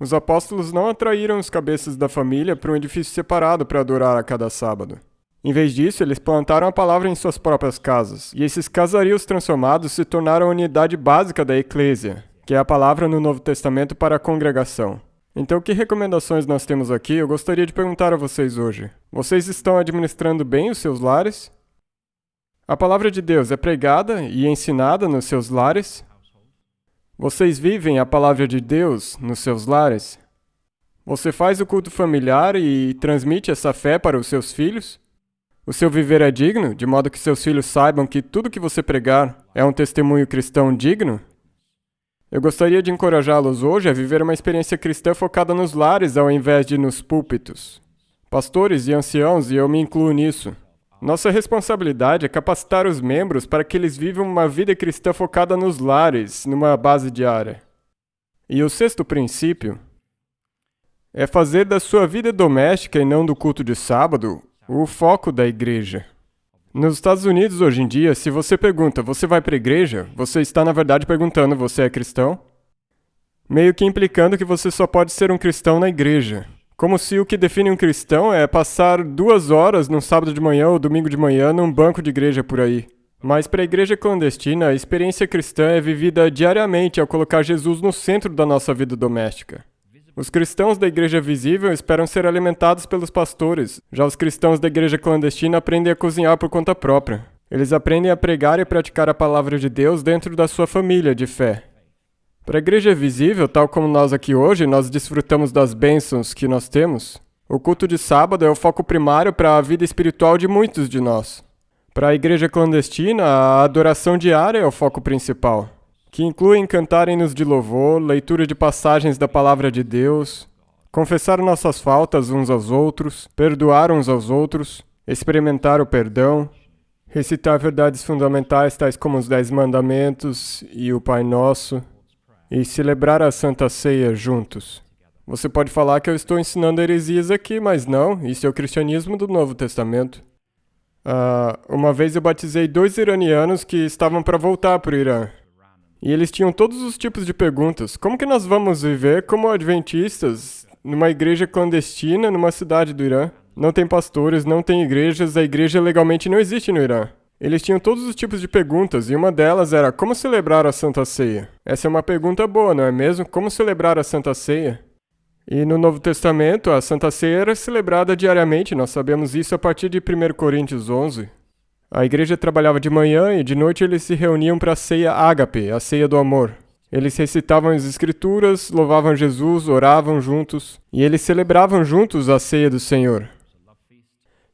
Os apóstolos não atraíram os cabeças da família para um edifício separado para adorar a cada sábado. Em vez disso, eles plantaram a palavra em suas próprias casas, e esses casarios transformados se tornaram a unidade básica da eclésia, que é a palavra no Novo Testamento para a congregação. Então, que recomendações nós temos aqui? Eu gostaria de perguntar a vocês hoje. Vocês estão administrando bem os seus lares? A palavra de Deus é pregada e ensinada nos seus lares? Vocês vivem a palavra de Deus nos seus lares? Você faz o culto familiar e transmite essa fé para os seus filhos? O seu viver é digno, de modo que seus filhos saibam que tudo que você pregar é um testemunho cristão digno? Eu gostaria de encorajá-los hoje a viver uma experiência cristã focada nos lares ao invés de nos púlpitos. Pastores e anciãos, e eu me incluo nisso. Nossa responsabilidade é capacitar os membros para que eles vivam uma vida cristã focada nos lares, numa base diária. E o sexto princípio é fazer da sua vida doméstica e não do culto de sábado o foco da igreja. Nos Estados Unidos, hoje em dia, se você pergunta, você vai para a igreja? Você está, na verdade, perguntando, você é cristão? Meio que implicando que você só pode ser um cristão na igreja. Como se o que define um cristão é passar 2 horas num sábado de manhã ou domingo de manhã num banco de igreja por aí. Mas para a igreja clandestina, a experiência cristã é vivida diariamente ao colocar Jesus no centro da nossa vida doméstica. Os cristãos da igreja visível esperam ser alimentados pelos pastores. Já os cristãos da igreja clandestina aprendem a cozinhar por conta própria. Eles aprendem a pregar e praticar a palavra de Deus dentro da sua família de fé. Para a igreja visível, tal como nós aqui hoje, nós desfrutamos das bênçãos que nós temos. O culto de sábado é o foco primário para a vida espiritual de muitos de nós. Para a igreja clandestina, a adoração diária é o foco principal, que incluem cantar hinos de louvor, leitura de passagens da palavra de Deus, confessar nossas faltas uns aos outros, perdoar uns aos outros, experimentar o perdão, recitar verdades fundamentais tais como os 10 mandamentos e o Pai Nosso, e celebrar a Santa Ceia juntos. Você pode falar que eu estou ensinando heresias aqui, mas não, isso é o cristianismo do Novo Testamento. Uma vez eu batizei 2 iranianos que estavam para voltar para o Irã. E eles tinham todos os tipos de perguntas. Como que nós vamos viver como adventistas numa igreja clandestina numa cidade do Irã? Não tem pastores, não tem igrejas, a igreja legalmente não existe no Irã. Eles tinham todos os tipos de perguntas, e uma delas era, como celebrar a Santa Ceia? Essa é uma pergunta boa, não é mesmo? Como celebrar a Santa Ceia? E no Novo Testamento, a Santa Ceia era celebrada diariamente, nós sabemos isso a partir de 1 Coríntios 11. A igreja trabalhava de manhã e de noite eles se reuniam para a ceia ágape, a ceia do amor. Eles recitavam as escrituras, louvavam Jesus, oravam juntos, e eles celebravam juntos a ceia do Senhor.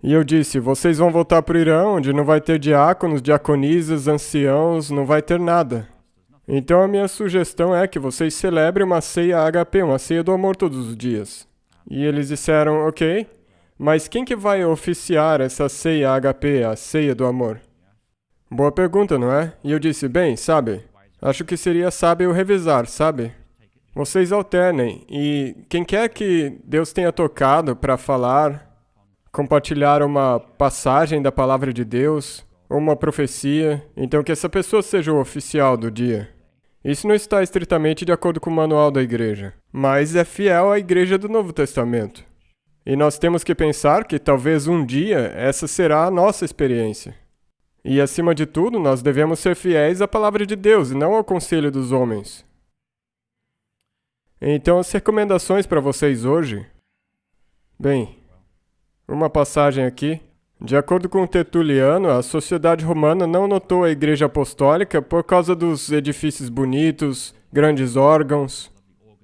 E eu disse, vocês vão voltar para o Irã, onde não vai ter diáconos, diaconisas, anciãos, não vai ter nada. Então a minha sugestão é que vocês celebrem uma ceia HP, uma ceia do amor todos os dias. E eles disseram, ok, mas quem que vai oficiar essa ceia HP, a ceia do amor? Boa pergunta, não é? E eu disse, bem, sabe, acho que seria sábio revezar, sabe? Vocês alternem, e quem quer que Deus tenha tocado para falar, compartilhar uma passagem da palavra de Deus, ou uma profecia, então que essa pessoa seja o oficial do dia. Isso não está estritamente de acordo com o manual da igreja, mas é fiel à igreja do Novo Testamento. E nós temos que pensar que talvez um dia essa será a nossa experiência. E acima de tudo, nós devemos ser fiéis à palavra de Deus e não ao conselho dos homens. Então, as recomendações para vocês hoje. Bem, uma passagem aqui. De acordo com Tertuliano, a sociedade romana não notou a igreja apostólica por causa dos edifícios bonitos, grandes órgãos,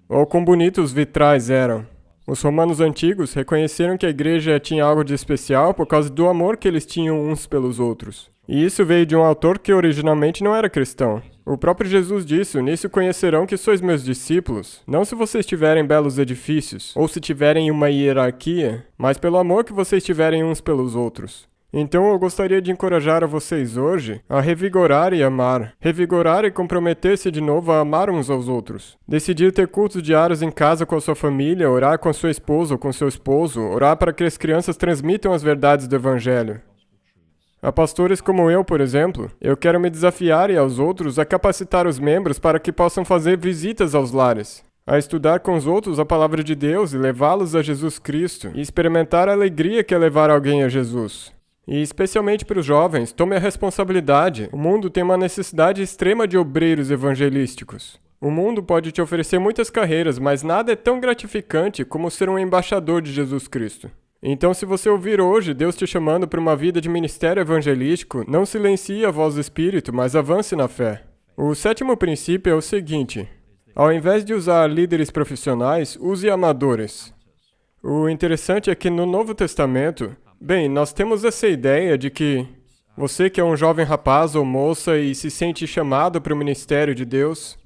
ou quão bonitos os vitrais eram. Os romanos antigos reconheceram que a igreja tinha algo de especial por causa do amor que eles tinham uns pelos outros. E isso veio de um autor que originalmente não era cristão. O próprio Jesus disse: "Nisso conhecerão que sois meus discípulos, não se vocês tiverem belos edifícios, ou se tiverem uma hierarquia, mas pelo amor que vocês tiverem uns pelos outros." Então eu gostaria de encorajar a vocês hoje a revigorar e amar. Revigorar e comprometer-se de novo a amar uns aos outros. Decidir ter cultos diários em casa com a sua família, orar com a sua esposa ou com seu esposo, orar para que as crianças transmitam as verdades do Evangelho. A pastores como eu, por exemplo, eu quero me desafiar e aos outros a capacitar os membros para que possam fazer visitas aos lares, a estudar com os outros a palavra de Deus e levá-los a Jesus Cristo, e experimentar a alegria que é levar alguém a Jesus. E especialmente para os jovens, tome a responsabilidade. O mundo tem uma necessidade extrema de obreiros evangelísticos. O mundo pode te oferecer muitas carreiras, mas nada é tão gratificante como ser um embaixador de Jesus Cristo. Então, se você ouvir hoje Deus te chamando para uma vida de ministério evangelístico, não silencie a voz do Espírito, mas avance na fé. O 7º princípio é o seguinte: ao invés de usar líderes profissionais, use amadores. O interessante é que no Novo Testamento, bem, nós temos essa ideia de que você que é um jovem rapaz ou moça e se sente chamado para o ministério de Deus,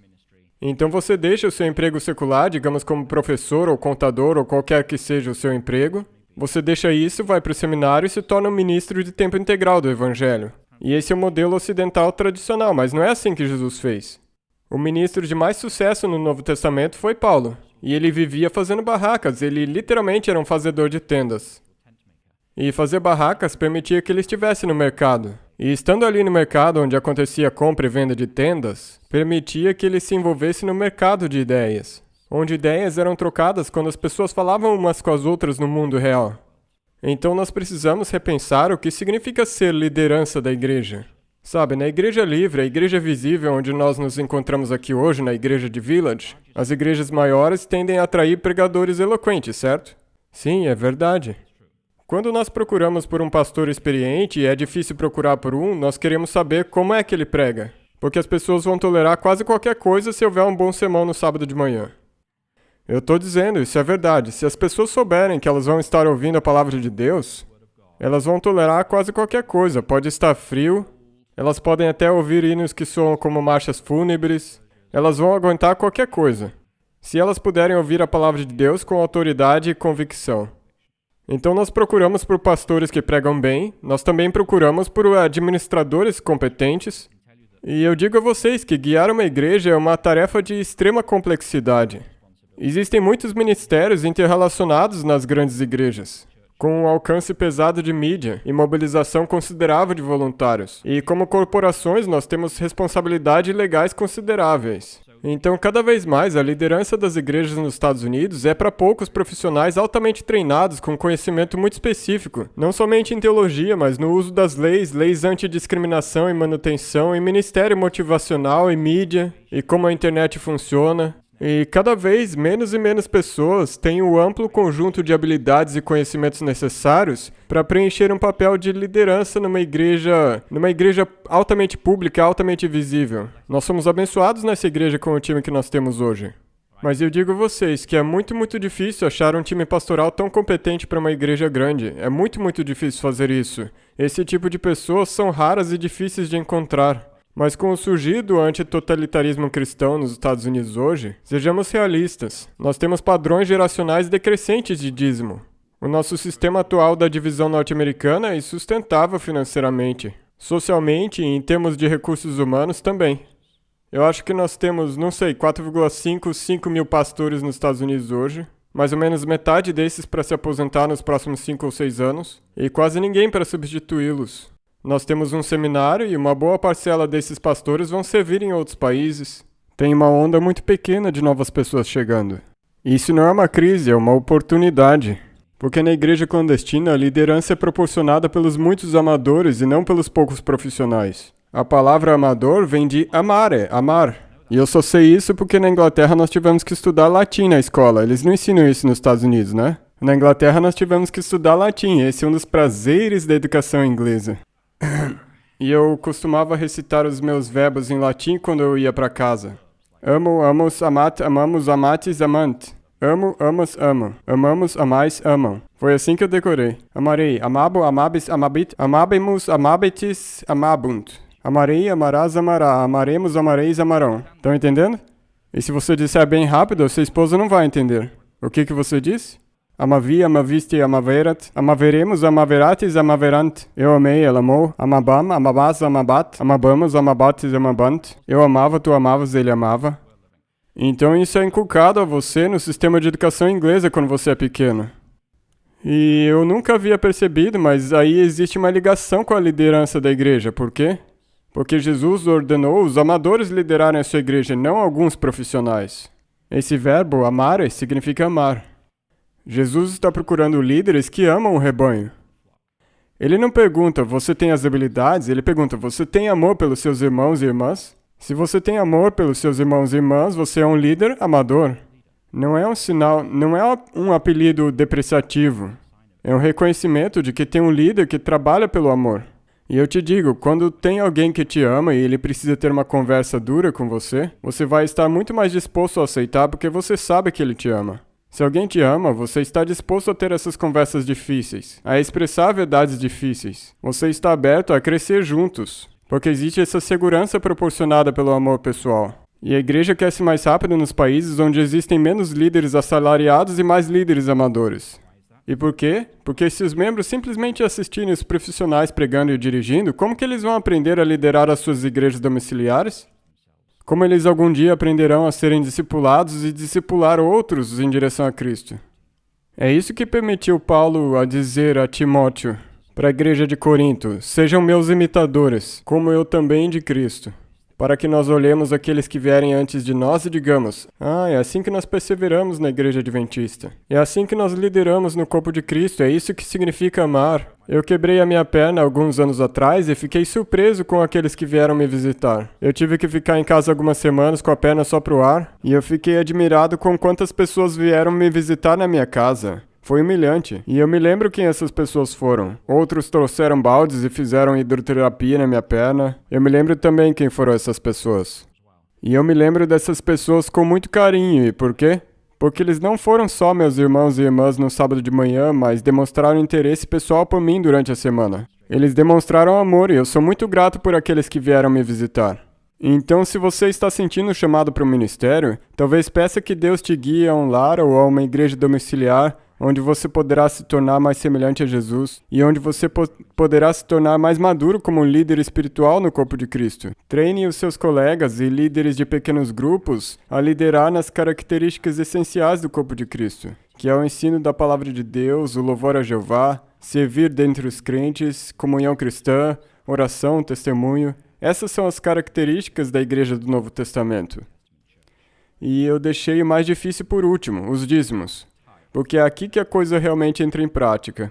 então você deixa o seu emprego secular, digamos como professor ou contador ou qualquer que seja o seu emprego, você deixa isso, vai para o seminário e se torna um ministro de tempo integral do Evangelho. E esse é o modelo ocidental tradicional, mas não é assim que Jesus fez. O ministro de mais sucesso no Novo Testamento foi Paulo, e ele vivia fazendo barracas, ele literalmente era um fazedor de tendas. E fazer barracas permitia que ele estivesse no mercado. E estando ali no mercado onde acontecia compra e venda de tendas, permitia que ele se envolvesse no mercado de ideias, onde ideias eram trocadas quando as pessoas falavam umas com as outras no mundo real. Então nós precisamos repensar o que significa ser liderança da igreja. Sabe, na igreja livre, a igreja visível onde nós nos encontramos aqui hoje, na igreja de Village, as igrejas maiores tendem a atrair pregadores eloquentes, certo? Sim, é verdade. Quando nós procuramos por um pastor experiente e é difícil procurar por um, nós queremos saber como é que ele prega. Porque as pessoas vão tolerar quase qualquer coisa se houver um bom sermão no sábado de manhã. Eu estou dizendo, isso é verdade. Se as pessoas souberem que elas vão estar ouvindo a palavra de Deus, elas vão tolerar quase qualquer coisa. Pode estar frio, elas podem até ouvir hinos que soam como marchas fúnebres, elas vão aguentar qualquer coisa, se elas puderem ouvir a palavra de Deus com autoridade e convicção. Então nós procuramos por pastores que pregam bem, nós também procuramos por administradores competentes, e eu digo a vocês que guiar uma igreja é uma tarefa de extrema complexidade. Existem muitos ministérios interrelacionados nas grandes igrejas, com um alcance pesado de mídia e mobilização considerável de voluntários. E como corporações, nós temos responsabilidades legais consideráveis. Então, cada vez mais, a liderança das igrejas nos Estados Unidos é para poucos profissionais altamente treinados com conhecimento muito específico, não somente em teologia, mas no uso das leis antidiscriminação e manutenção, em ministério motivacional e mídia, e como a internet funciona. E cada vez menos e menos pessoas têm o amplo conjunto de habilidades e conhecimentos necessários para preencher um papel de liderança numa igreja altamente pública, altamente visível. Nós somos abençoados nessa igreja com o time que nós temos hoje. Mas eu digo a vocês que é muito, muito difícil achar um time pastoral tão competente para uma igreja grande. É muito, muito difícil fazer isso. Esse tipo de pessoas são raras e difíceis de encontrar. Mas com o surgir do antitotalitarismo cristão nos Estados Unidos hoje, sejamos realistas. Nós temos padrões geracionais decrescentes de dízimo. O nosso sistema atual da divisão norte-americana é insustentável financeiramente. Socialmente e em termos de recursos humanos também. Eu acho que nós temos, 4,5 mil pastores nos Estados Unidos hoje. Mais ou menos metade desses para se aposentar nos próximos 5 ou 6 anos. E quase ninguém para substituí-los. Nós temos um seminário e uma boa parcela desses pastores vão servir em outros países. Tem uma onda muito pequena de novas pessoas chegando. Isso não é uma crise, é uma oportunidade. Porque na igreja clandestina a liderança é proporcionada pelos muitos amadores e não pelos poucos profissionais. A palavra amador vem de amare, amar. E eu só sei isso porque na Inglaterra nós tivemos que estudar latim na escola. Eles não ensinam isso nos Estados Unidos, né? Na Inglaterra nós tivemos que estudar latim. Esse é um dos prazeres da educação inglesa. E eu costumava recitar os meus verbos em latim quando eu ia para casa. Amo, amos, amat, amamos, amates, amante. Amo, amas, amam. Amamos, amais, amam. Foi assim que eu decorei. Amarei, amabo, amabis, amabit, amabemus, amabetis, amabunt. Amarei, amarás, amará. Amaremos, amareis, amarão. Estão entendendo? E se você disser bem rápido, a sua esposa não vai entender. O que você disse? Amavi, amaviste, amaverat. Amaveremos, amaverates, amaverant. Eu amei, ela amou. Amabam, amabás, amabat. Amabamos, amabates, amabant. Eu amava, tu amavas, ele amava. Então isso é inculcado a você no sistema de educação inglesa quando você é pequeno. E eu nunca havia percebido, mas aí existe uma ligação com a liderança da igreja. Por quê? Porque Jesus ordenou os amadores liderarem a sua igreja, não alguns profissionais. Esse verbo, amare, significa amar. Jesus está procurando líderes que amam o rebanho. Ele não pergunta, você tem as habilidades? Ele pergunta, você tem amor pelos seus irmãos e irmãs? Se você tem amor pelos seus irmãos e irmãs, você é um líder amador. Não é um sinal, não é um apelido depreciativo. É um reconhecimento de que tem um líder que trabalha pelo amor. E eu te digo, quando tem alguém que te ama e ele precisa ter uma conversa dura com você, você vai estar muito mais disposto a aceitar porque você sabe que ele te ama. Se alguém te ama, você está disposto a ter essas conversas difíceis, a expressar verdades difíceis. Você está aberto a crescer juntos, porque existe essa segurança proporcionada pelo amor pessoal. E a igreja cresce mais rápido nos países onde existem menos líderes assalariados e mais líderes amadores. E por quê? Porque se os membros simplesmente assistirem os profissionais pregando e dirigindo, como que eles vão aprender a liderar as suas igrejas domiciliares? Como eles algum dia aprenderão a serem discipulados e discipular outros em direção a Cristo? É isso que permitiu Paulo a dizer a Timóteo, para a igreja de Corinto, sejam meus imitadores, como eu também de Cristo. Para que nós olhemos aqueles que vierem antes de nós e digamos, é assim que nós perseveramos na igreja adventista. É assim que nós lideramos no corpo de Cristo, é isso que significa amar. Eu quebrei a minha perna alguns anos atrás e fiquei surpreso com aqueles que vieram me visitar. Eu tive que ficar em casa algumas semanas com a perna só pro ar, e eu fiquei admirado com quantas pessoas vieram me visitar na minha casa. Foi humilhante. E eu me lembro quem essas pessoas foram. Outros trouxeram baldes e fizeram hidroterapia na minha perna. Eu me lembro também quem foram essas pessoas. E eu me lembro dessas pessoas com muito carinho. E por quê? Porque eles não foram só meus irmãos e irmãs no sábado de manhã, mas demonstraram interesse pessoal por mim durante a semana. Eles demonstraram amor e eu sou muito grato por aqueles que vieram me visitar. Então, se você está sentindo o chamado para o ministério, talvez peça que Deus te guie a um lar ou a uma igreja domiciliar, onde você poderá se tornar mais semelhante a Jesus e onde você poderá se tornar mais maduro como um líder espiritual no corpo de Cristo. Treine os seus colegas e líderes de pequenos grupos a liderar nas características essenciais do corpo de Cristo, que é o ensino da palavra de Deus, o louvor a Jeová, servir dentre os crentes, comunhão cristã, oração, testemunho. Essas são as características da igreja do Novo Testamento. E eu deixei o mais difícil por último, os dízimos. Porque é aqui que a coisa realmente entra em prática.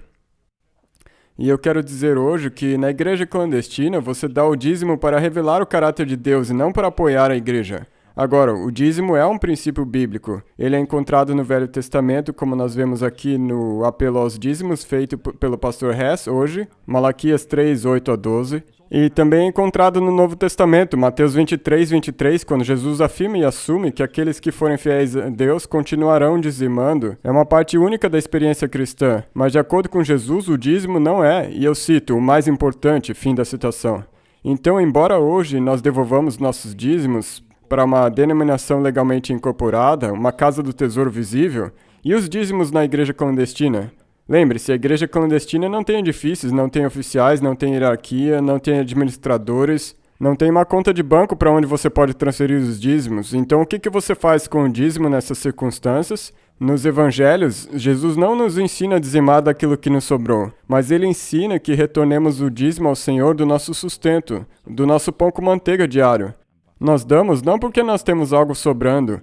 E eu quero dizer hoje que na igreja clandestina você dá o dízimo para revelar o caráter de Deus e não para apoiar a igreja. Agora, o dízimo é um princípio bíblico. Ele é encontrado no Velho Testamento, como nós vemos aqui no apelo aos dízimos feito pelo pastor Hess hoje, Malaquias 3, 8 a 12. E também é encontrado no Novo Testamento, Mateus 23, 23, quando Jesus afirma e assume que aqueles que forem fiéis a Deus continuarão dizimando. É uma parte única da experiência cristã, mas de acordo com Jesus, o dízimo não é, e eu cito, o mais importante, fim da citação. Então, embora hoje nós devolvamos nossos dízimos para uma denominação legalmente incorporada, uma casa do tesouro visível, e os dízimos na igreja clandestina? Lembre-se, a igreja clandestina não tem edifícios, não tem oficiais, não tem hierarquia, não tem administradores, não tem uma conta de banco para onde você pode transferir os dízimos. Então, o que você faz com o dízimo nessas circunstâncias? Nos evangelhos, Jesus não nos ensina a dizimar daquilo que nos sobrou, mas ele ensina que retornemos o dízimo ao Senhor do nosso sustento, do nosso pão com manteiga diário. Nós damos não porque nós temos algo sobrando,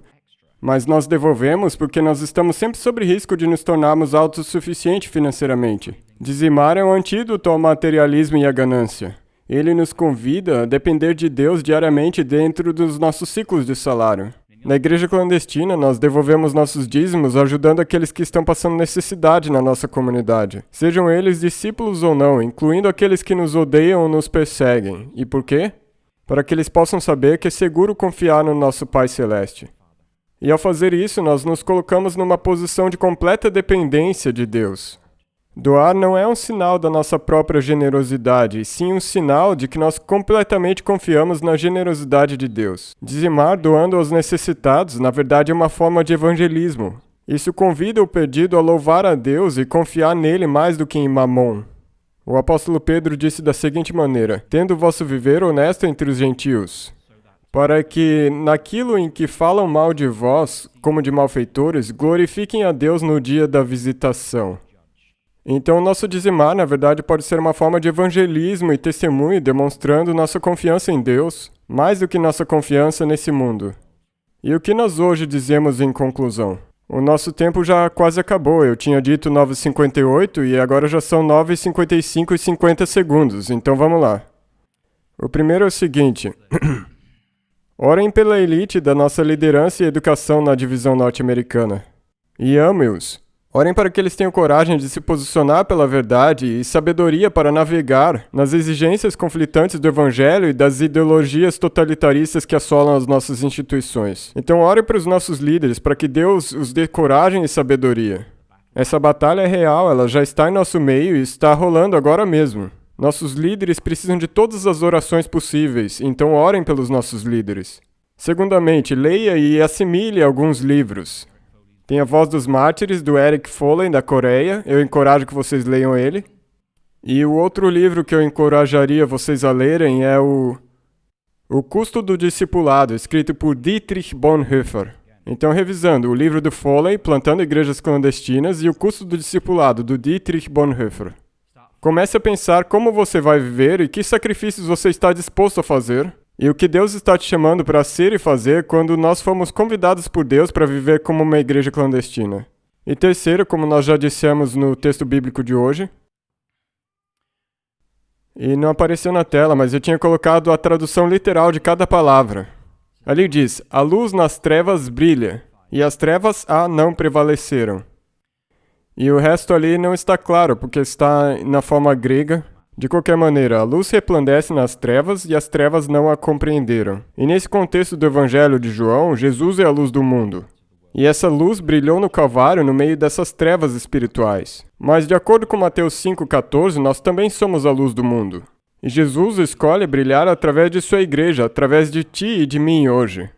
Mas nós devolvemos porque nós estamos sempre sob risco de nos tornarmos autossuficientes financeiramente. Dizimar é um antídoto ao materialismo e à ganância. Ele nos convida a depender de Deus diariamente dentro dos nossos ciclos de salário. Na igreja clandestina, nós devolvemos nossos dízimos ajudando aqueles que estão passando necessidade na nossa comunidade, sejam eles discípulos ou não, incluindo aqueles que nos odeiam ou nos perseguem. E por quê? Para que eles possam saber que é seguro confiar no nosso Pai Celeste. E ao fazer isso, nós nos colocamos numa posição de completa dependência de Deus. Doar não é um sinal da nossa própria generosidade, e sim um sinal de que nós completamente confiamos na generosidade de Deus. Dizimar doando aos necessitados, na verdade, é uma forma de evangelismo. Isso convida o perdido a louvar a Deus e confiar nele mais do que em Mamon. O apóstolo Pedro disse da seguinte maneira: tendo o vosso viver honesto entre os gentios, para que, naquilo em que falam mal de vós, como de malfeitores, glorifiquem a Deus no dia da visitação. Então, o nosso dizimar, na verdade, pode ser uma forma de evangelismo e testemunho, demonstrando nossa confiança em Deus, mais do que nossa confiança nesse mundo. E o que nós hoje dizemos em conclusão? O nosso tempo já quase acabou. Eu tinha dito 9h58 e agora já são 9h55 e 50 segundos, então vamos lá. O primeiro é o seguinte. Orem pela elite da nossa liderança e educação na divisão norte-americana. E ame-os. Orem para que eles tenham coragem de se posicionar pela verdade e sabedoria para navegar nas exigências conflitantes do Evangelho e das ideologias totalitaristas que assolam as nossas instituições. Então orem para os nossos líderes para que Deus os dê coragem e sabedoria. Essa batalha é real, ela já está em nosso meio e está rolando agora mesmo. Nossos líderes precisam de todas as orações possíveis, então orem pelos nossos líderes. Segundamente, leia e assimile alguns livros. Tem A Voz dos Mártires, do Eric Follen, da Coreia. Eu encorajo que vocês leiam ele. E o outro livro que eu encorajaria vocês a lerem é O Custo do Discipulado, escrito por Dietrich Bonhoeffer. Então, revisando, o livro do Follen, Plantando Igrejas Clandestinas, e O Custo do Discipulado, do Dietrich Bonhoeffer. Comece a pensar como você vai viver e que sacrifícios você está disposto a fazer. E o que Deus está te chamando para ser e fazer quando nós fomos convidados por Deus para viver como uma igreja clandestina. E terceiro, como nós já dissemos no texto bíblico de hoje, e não apareceu na tela, mas eu tinha colocado a tradução literal de cada palavra. Ali diz: a luz nas trevas brilha, e as trevas a não prevaleceram. E o resto ali não está claro, porque está na forma grega. De qualquer maneira, a luz resplandece nas trevas e as trevas não a compreenderam. E nesse contexto do Evangelho de João, Jesus é a luz do mundo. E essa luz brilhou no Calvário no meio dessas trevas espirituais. Mas de acordo com Mateus 5,14, nós também somos a luz do mundo. E Jesus escolhe brilhar através de sua igreja, através de ti e de mim hoje.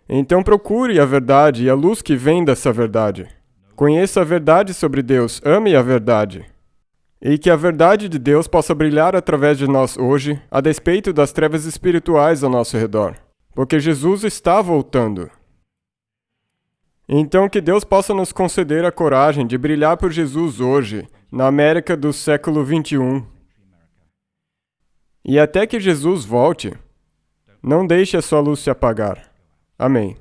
Então procure a verdade e a luz que vem dessa verdade. Conheça a verdade sobre Deus, ame a verdade. E que a verdade de Deus possa brilhar através de nós hoje, a despeito das trevas espirituais ao nosso redor. Porque Jesus está voltando. Então que Deus possa nos conceder a coragem de brilhar por Jesus hoje, na América do século XXI. E até que Jesus volte, não deixe a sua luz se apagar. Amém.